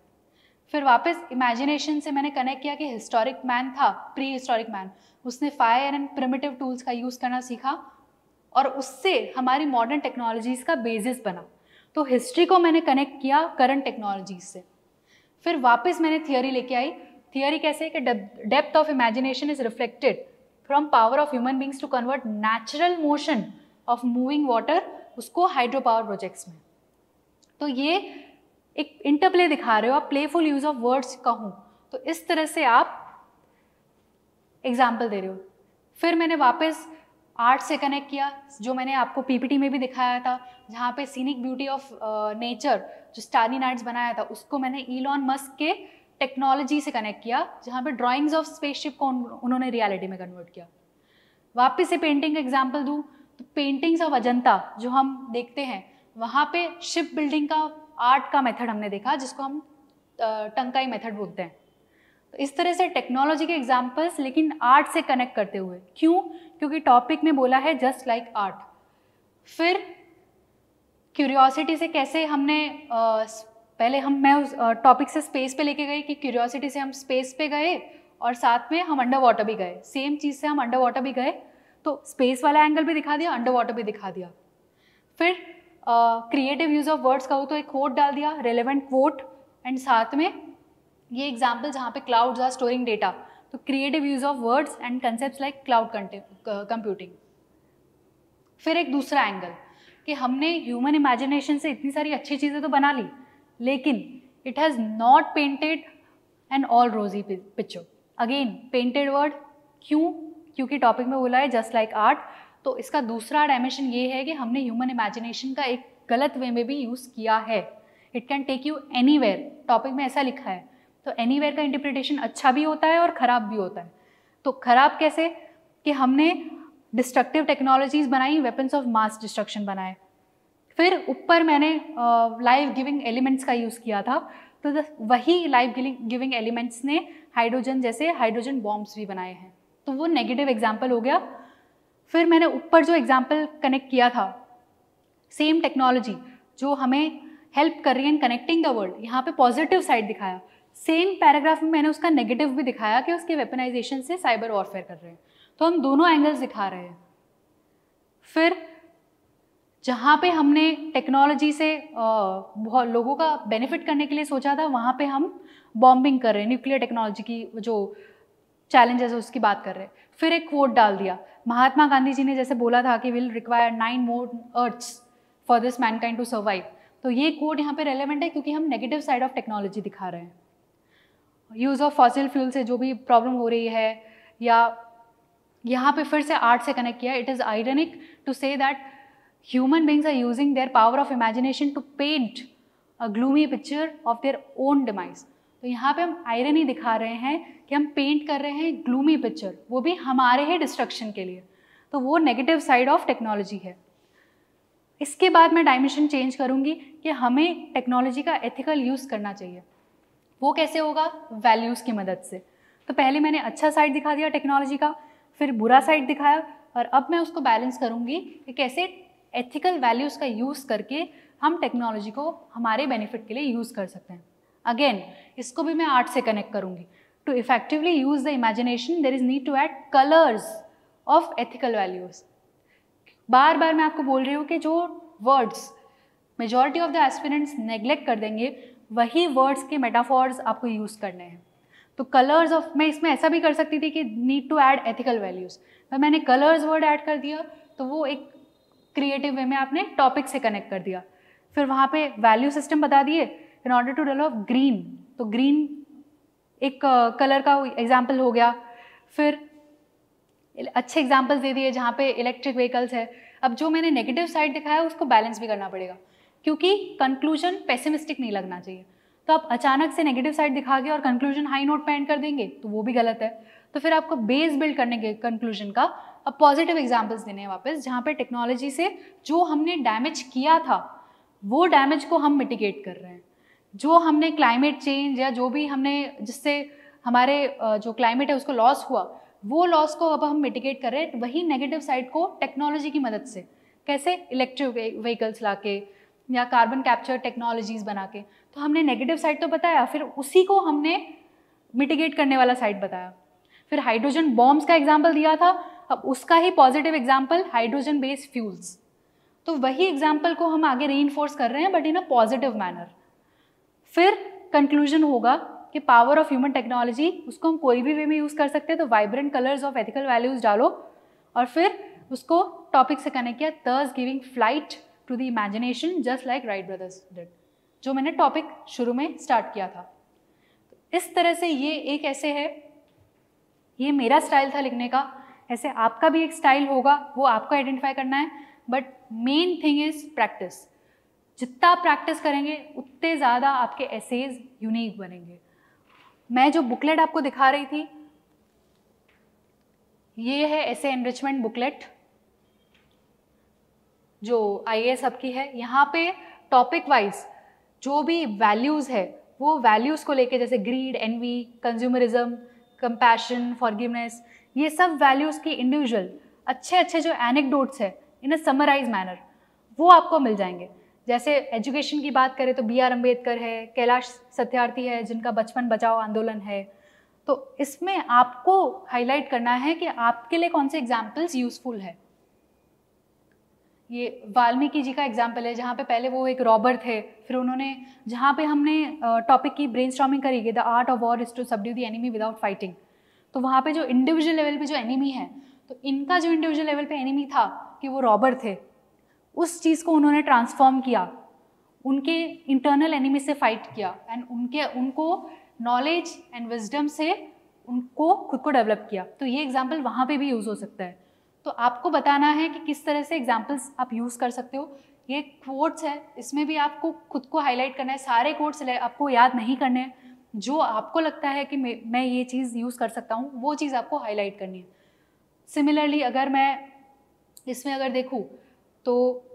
फिर वापस इमेजिनेशन से मैंने कनेक्ट किया कि हिस्टोरिक मैन था, प्री हिस्टोरिक मैन, उसने फायर एंड प्रिमिटिव टूल्स का यूज़ करना सीखा और उससे हमारी मॉडर्न टेक्नोलॉजीज़ का बेसिस बना। तो हिस्ट्री को मैंने कनेक्ट किया करंट टेक्नोलॉजीज से। फिर वापस मैंने थियोरी लेके आई। थियोरी कैसे कि depth of imagination is reflected from power of human beings to convert natural motion of moving water उसको हाइड्रो पावर प्रोजेक्ट्स में। तो ये एक इंटरप्ले दिखा रहे हो आप, प्लेफुल यूज ऑफ वर्ड्स कहूँ तो इस तरह से आप एग्जाम्पल दे रहे हो। फिर मैंने वापस आर्ट से कनेक्ट किया, जो मैंने आपको पीपीटी में भी दिखाया था, जहाँ पे सीनिक ब्यूटी ऑफ नेचर जो स्टारी नाइट्स बनाया था उसको मैंने इलॉन मस्क के टेक्नोलॉजी से कनेक्ट किया, जहाँ पे ड्राइंग्स ऑफ स्पेसशिप को उन्होंने रियलिटी में कन्वर्ट किया। वापस से पेंटिंग का एग्जाम्पल दूँ तो पेंटिंग्स ऑफ अजंता जो हम देखते हैं, वहाँ पे शिप बिल्डिंग का आर्ट का मेथड हमने देखा, जिसको हम टंकाई मेथड बोलते हैं। तो इस तरह से टेक्नोलॉजी के एग्जाम्पल्स लेकिन आर्ट से कनेक्ट करते हुए। क्यों? क्योंकि टॉपिक में बोला है जस्ट लाइक आर्ट। फिर क्यूरियोसिटी से कैसे हमने पहले मैं उस टॉपिक से स्पेस पे लेके गई कि क्यूरियोसिटी से हम स्पेस पे गए और साथ में हम अंडर वाटर भी गए। सेम चीज़ से हम अंडर वाटर भी गए, तो स्पेस वाला एंगल भी दिखा दिया, अंडर वाटर भी दिखा दिया। फिर क्रिएटिव यूज़ ऑफ वर्ड्स कहूँ तो एक कोट डाल दिया, रेलेवेंट कोट, एंड साथ में ये एग्जाम्पल जहाँ पे क्लाउड्स आर स्टोरिंग डेटा, तो creative use of words and concepts like cloud computing. फिर एक दूसरा एंगल कि हमने ह्यूमन इमेजिनेशन से इतनी सारी अच्छी चीज़ें तो बना ली, लेकिन it has not painted an all rosy picture. Again painted word, क्यों? क्योंकि टॉपिक में बोला है जस्ट लाइक आर्ट। तो इसका दूसरा डायमेंशन ये है कि हमने ह्यूमन इमेजिनेशन का एक गलत वे में भी यूज़ किया है। It can take you anywhere, topic में ऐसा लिखा है। तो एनीवेयर का इंटरप्रिटेशन अच्छा भी होता है और ख़राब भी होता है। तो ख़राब कैसे? कि हमने डिस्ट्रक्टिव टेक्नोलॉजीज बनाई, वेपन्स ऑफ मास डिस्ट्रक्शन बनाए। फिर ऊपर मैंने लाइफ गिविंग एलिमेंट्स का यूज़ किया था, तो वही लाइफ गिविंग एलिमेंट्स ने हाइड्रोजन जैसे हाइड्रोजन बॉम्ब्स भी बनाए हैं, तो वो नेगेटिव एग्जाम्पल हो गया। फिर मैंने ऊपर जो एग्जाम्पल कनेक्ट किया था, सेम टेक्नोलॉजी जो हमें हेल्प कर रही है इन कनेक्टिंग द वर्ल्ड, यहाँ पे पॉजिटिव साइड दिखाया। सेम पैराग्राफ में मैंने उसका नेगेटिव भी दिखाया कि उसके वेपनाइजेशन से साइबर वॉरफेयर कर रहे हैं। तो हम दोनों एंगल्स दिखा रहे हैं। फिर जहाँ पे हमने टेक्नोलॉजी से बहुत लोगों का बेनिफिट करने के लिए सोचा था, वहाँ पे हम बॉम्बिंग कर रहे हैं, न्यूक्लियर टेक्नोलॉजी की जो चैलेंजेस है उसकी बात कर रहे हैं। फिर एक कोट डाल दिया, महात्मा गांधी जी ने जैसे बोला था कि will require 9 more earths for this mankind to survive. तो ये कोट यहाँ पे रेलेवेंट है क्योंकि हम नेगेटिव साइड ऑफ टेक्नोलॉजी दिखा रहे हैं। यूज़ ऑफ फॉसिल फ्यूल से जो भी प्रॉब्लम हो रही है, या यहाँ पे फिर से आर्ट से कनेक्ट किया। It is ironic to say that human beings are using their power of imagination to paint a gloomy picture of their own demise. तो यहाँ पे हम आयरनी दिखा रहे हैं कि हम पेंट कर रहे हैं ग्लूमी पिक्चर, वो भी हमारे ही डिस्ट्रक्शन के लिए। तो वो नेगेटिव साइड ऑफ टेक्नोलॉजी है। इसके बाद मैं डायमेंशन चेंज करूँगी कि हमें टेक्नोलॉजी का एथिकल यूज़ करना चाहिए। वो कैसे होगा? वैल्यूज़ की मदद से। तो पहले मैंने अच्छा साइड दिखा दिया टेक्नोलॉजी का, फिर बुरा साइड दिखाया, और अब मैं उसको बैलेंस करूँगी कि कैसे एथिकल वैल्यूज़ का यूज़ करके हम टेक्नोलॉजी को हमारे बेनिफिट के लिए यूज़ कर सकते हैं। अगेन इसको भी मैं आर्ट से कनेक्ट करूँगी। To effectively use the imagination there is need to add colours of ethical values. बार बार मैं आपको बोल रही हूँ कि जो words majority of the aspirants neglect कर देंगे, वही वर्ड्स के मेटाफॉर्स आपको यूज़ करने हैं। तो कलर्स ऑफ, मैं इसमें ऐसा भी कर सकती थी कि need to add ethical values, पर मैंने कलर्स वर्ड ऐड कर दिया, तो वो एक क्रिएटिव वे में आपने टॉपिक से कनेक्ट कर दिया। फिर वहाँ पे वैल्यू सिस्टम बता दिए in order to develop green, तो ग्रीन एक कलर का एग्जाम्पल हो गया। फिर अच्छे एग्जाम्पल्स दे दिए जहाँ पे इलेक्ट्रिक व्हीकल्स है। अब जो मैंने नेगेटिव साइड दिखाया उसको बैलेंस भी करना पड़ेगा, क्योंकि कंक्लूजन पेसिमिस्टिक नहीं लगना चाहिए। तो आप अचानक से नेगेटिव साइड दिखा के और कंक्लूजन हाई नोट पे एंड कर देंगे तो वो भी गलत है। तो फिर आपको बेस बिल्ड करने के कंक्लूजन का अब पॉजिटिव एग्जाम्पल्स देने हैं वापस, जहाँ पे टेक्नोलॉजी से जो हमने डैमेज किया था वो डैमेज को हम मिटिगेट कर रहे हैं। जो हमने क्लाइमेट चेंज या जो भी हमने जिससे हमारे जो क्लाइमेट है उसको लॉस हुआ, वो लॉस को अब हम मिटिगेट कर रहे हैं। वही नेगेटिव साइड को टेक्नोलॉजी की मदद से, कैसे इलेक्ट्रिक व्हीकल्स ला के या कार्बन कैप्चर टेक्नोलॉजीज बना के, तो हमने नेगेटिव साइड तो बताया, फिर उसी को हमने मिटिगेट करने वाला साइड बताया। फिर हाइड्रोजन बॉम्ब्स का एग्जाम्पल दिया था, अब उसका ही positive example hydrogen based fuels. तो वही एग्जाम्पल को हम आगे रीइंफोर्स कर रहे हैं but in a positive manner. फिर कंक्लूजन होगा कि पावर ऑफ ह्यूमन टेक्नोलॉजी, उसको हम कोई भी वे में यूज़ कर सकते हैं। तो vibrant colours of ethical values डालो और फिर उसको टॉपिक से कनेक्ट किया, thus giving flight to the imagination just like Wright brothers did, जो मैंने टॉपिक शुरू में स्टार्ट किया था। इस तरह से ये एक ऐसे है, ये मेरा स्टाइल था लिखने का, ऐसे आपका भी एक स्टाइल होगा, वो आपको आइडेंटिफाई करना है। But main thing is practice. जितना आप प्रैक्टिस करेंगे उतने ज़्यादा आपके एसेज यूनिक बनेंगे। मैं जो बुकलेट आपको दिखा रही थी, ये है एसे एनरिचमेंट बुकलेट जो IAS सबकी है। यहाँ पे टॉपिक वाइज जो भी वैल्यूज़ है वो वैल्यूज़ को लेके, जैसे greed, envy, consumerism, compassion, forgiveness, ये सब वैल्यूज़ की इंडिविजुअल अच्छे अच्छे जो एनेक्डोट्स है इन अ समराइज मैनर वो आपको मिल जाएंगे। जैसे एजुकेशन की बात करें तो BR अम्बेडकर है, कैलाश सत्यार्थी है जिनका बचपन बचाओ आंदोलन है। तो इसमें आपको हाईलाइट करना है कि आपके लिए कौन से एग्जाम्पल्स यूजफुल है। ये वाल्मीकि जी का एग्जाम्पल है जहाँ पे पहले वो एक रॉबर थे, फिर उन्होंने, जहाँ पे हमने टॉपिक की ब्रेनस्टॉर्मिंग करी कि the art of war is to subdue the enemy without fighting. तो वहाँ पे जो इंडिविजुअल लेवल पे जो एनिमी है, तो इनका जो इंडिविजुअल लेवल पे एनिमी था कि वो रॉबर थे, उस चीज़ को उन्होंने ट्रांसफॉर्म किया, उनके इंटरनल एनिमी से फाइट किया एंड उनको नॉलेज एंड विजडम से उनको खुद को डेवलप किया। तो ये एग्जाम्पल वहाँ पे भी यूज़ हो सकता है। तो आपको बताना है कि किस तरह से एग्जाम्पल्स आप यूज़ कर सकते हो। ये कोट्स है, इसमें भी आपको खुद को हाईलाइट करना है। सारे कोट्स आपको याद नहीं करने हैं, जो आपको लगता है कि मैं ये चीज़ यूज़ कर सकता हूँ वो चीज़ आपको हाईलाइट करनी है। सिमिलरली अगर मैं इसमें अगर देखूँ तो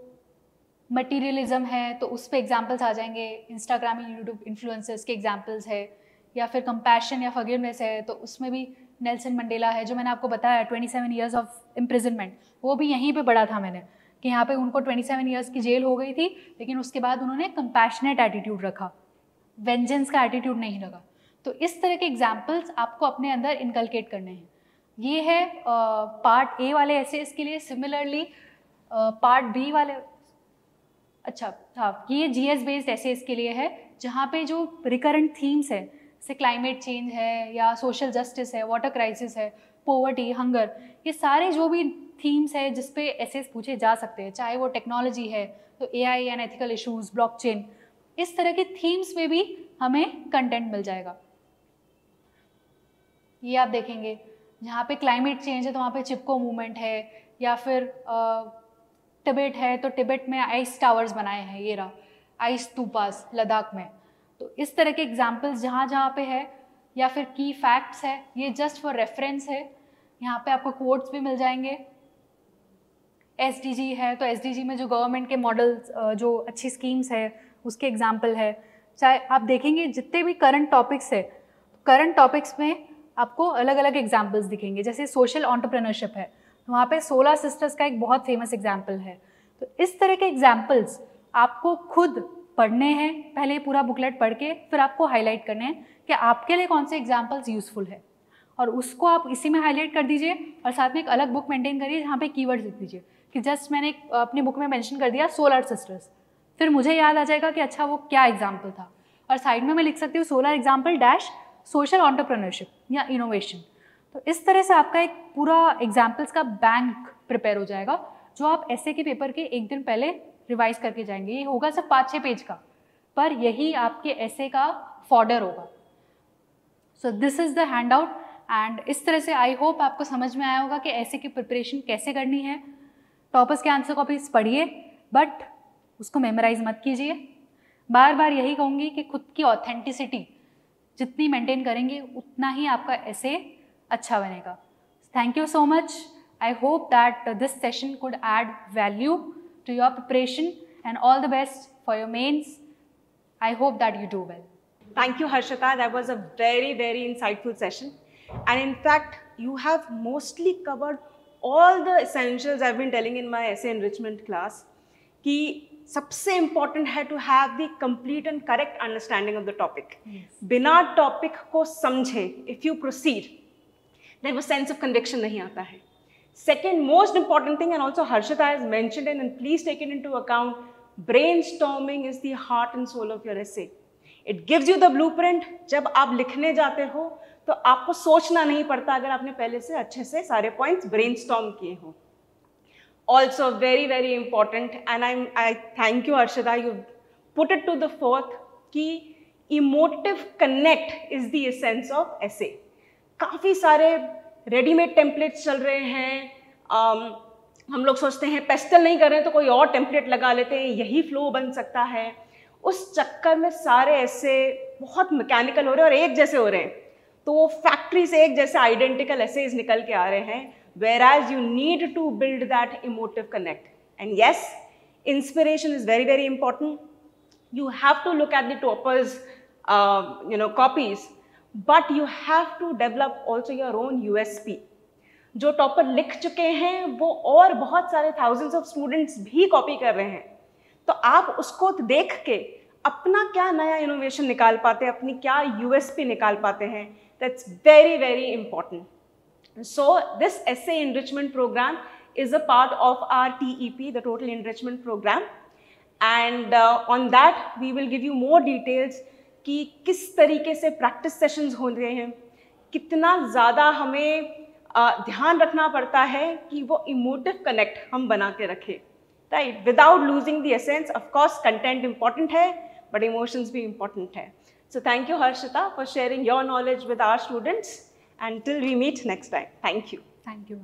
मटीरियलिज्म है तो उस पर एग्जाम्पल्स आ जाएंगे, इंस्टाग्राम या यूट्यूब इन्फ्लुएंसर्स के एग्जाम्पल्स है, या फिर कंपैशन या फॉरगिवनेस है तो उसमें भी नेल्सन मंडेला है जो मैंने आपको बताया 27 ईयर्स ऑफ इम्प्रिजनमेंट, वो भी यहीं पे पढ़ा था मैंने कि यहाँ पे उनको 27 ईयर्स की जेल हो गई थी, लेकिन उसके बाद उन्होंने कंपैशनेट एटीट्यूड रखा, वेंजेंस का एटीट्यूड नहीं रखा। तो इस तरह के एग्जाम्पल्स आपको अपने अंदर इनकलकेट करने हैं। ये है पार्ट ए वाले ऐसे इसके लिए। सिमिलरली पार्ट बी वाले, अच्छा हाँ, ये GS बेस्ड ऐसे इसके लिए है जहाँ पे जो रिकरेंट थीम्स है, जैसे क्लाइमेट चेंज है या सोशल जस्टिस है, वाटर क्राइसिस है, पोवर्टी, हंगर, ये सारे जो भी थीम्स है जिस पे एसेस पूछे जा सकते हैं, चाहे वो टेक्नोलॉजी है तो AI and ethical issues, blockchain, इस तरह के थीम्स में भी हमें कंटेंट मिल जाएगा। ये आप देखेंगे जहाँ पे क्लाइमेट चेंज है तो वहाँ पे चिपको मूवमेंट है, या फिर टिबेट है तो टिबेट में आइस टावर्स बनाए हैं, ये रहा आइस स्तूपास लद्दाख में। तो इस तरह के एग्जाम्पल्स जहाँ जहाँ पे है, या फिर की फैक्ट्स है, ये जस्ट फॉर रेफरेंस है। यहाँ पे आपको कोट्स भी मिल जाएंगे। SDG है तो SDG में जो गवर्नमेंट के मॉडल्स, जो अच्छी स्कीम्स है उसके एग्जाम्पल है। चाहे आप देखेंगे जितने भी करंट टॉपिक्स है, करंट टॉपिक्स में आपको अलग अलग एग्जाम्पल्स दिखेंगे। जैसे सोशल एंटरप्रेन्योरशिप है तो वहाँ पे 16 सिस्टर्स का एक बहुत फेमस एग्जाम्पल है। तो इस तरह के एग्जाम्पल्स आपको खुद पढ़ने हैं, पहले पूरा बुकलेट पढ़ के फिर आपको हाईलाइट करने हैं कि आपके लिए कौन से एग्जाम्पल्स यूजफुल है, और उसको आप इसी में हाईलाइट कर दीजिए और साथ में एक अलग बुक मेंटेन करिए जहाँ पे कीवर्ड्स लिख दीजिए कि जस्ट मैंने अपनी बुक में मेंशन कर दिया 16 सिस्टर्स, फिर मुझे याद आ जाएगा कि अच्छा वो क्या एग्जाम्पल था, और साइड में मैं लिख सकती हूँ 16 एग्जाम्पल डैश सोशल एंटरप्रेन्योरशिप या इनोवेशन। तो इस तरह से आपका एक पूरा एग्जाम्पल्स का बैंक प्रिपेयर हो जाएगा जो आप ऐसे के पेपर के एक दिन पहले रिवाइज करके जाएंगे। ये होगा सिर्फ 5-6 पेज का, पर यही आपके ऐसे का फॉर्डर होगा। So this is the hand out, and इस तरह से आई होप आपको समझ में आया होगा कि ऐसे की प्रिपरेशन कैसे करनी है। टॉपर्स के आंसर कॉपीज पढ़िए, बट उसको मेमोराइज मत कीजिए। बार बार यही कहूँगी कि खुद की ऑथेंटिसिटी जितनी मेंटेन करेंगे उतना ही आपका ऐसे अच्छा बनेगा। Thank you so much. I hope that this session could add value to your preparation, and all the best for your mains. I hope that you do well. Thank you, Harshita. That was a very, very insightful session. And in fact, you have mostly covered all the essentials I've been telling in my essay enrichment class. कि सबसे important है to have the complete and correct understanding of the topic. Yes. बिना topic को समझे, if you proceed, then वो sense of conviction नहीं आता है. Second most important thing, and also Harshita has mentioned it, and please take it into account, brainstorming is the heart and soul of your essay. It gives you the blueprint. जब आप लिखने जाते हो तो आपको सोचना नहीं पड़ता अगर आपने पहले से अच्छे से सारे points brainstorm किए हो. Also very, very important, and I thank you Harshita, you put it to the forth कि emotive connect is the essence of essay. काफ़ी सारे रेडीमेड टेम्पलेट्स चल रहे हैं, हम लोग सोचते हैं पेस्टल नहीं कर रहे हैं तो कोई और टेम्पलेट लगा लेते हैं, यही फ्लो बन सकता है। उस चक्कर में सारे ऐसे बहुत मैकेनिकल हो रहे हैं और एक जैसे हो रहे हैं, तो वो फैक्ट्री से एक जैसे आइडेंटिकल एसेज निकल के आ रहे हैं, whereas you need to build that emotive connect. And yes, inspiration is very, very important. You have to look at the toppers, copies, but you have to develop also your own USP. जो टॉपर लिख चुके हैं वो और बहुत सारे thousands of students भी कॉपी कर रहे हैं, तो आप उसको देख के अपना क्या नया इनोवेशन निकाल पाते हैं, अपनी क्या USP निकाल पाते हैं, that's very, very important. So this essay enrichment program is a part of our TEP, the Total Enrichment Program, and on that we will give you more details कि किस तरीके से practice sessions हो रहे हैं, कितना ज़्यादा हमें ध्यान रखना पड़ता है कि वो emotive connect हम बना के रखें, right? Without losing the essence, of course content important है, but emotions भी important है. So thank you Harshita for sharing your knowledge with our students. Until we meet next time. Thank you. Thank you.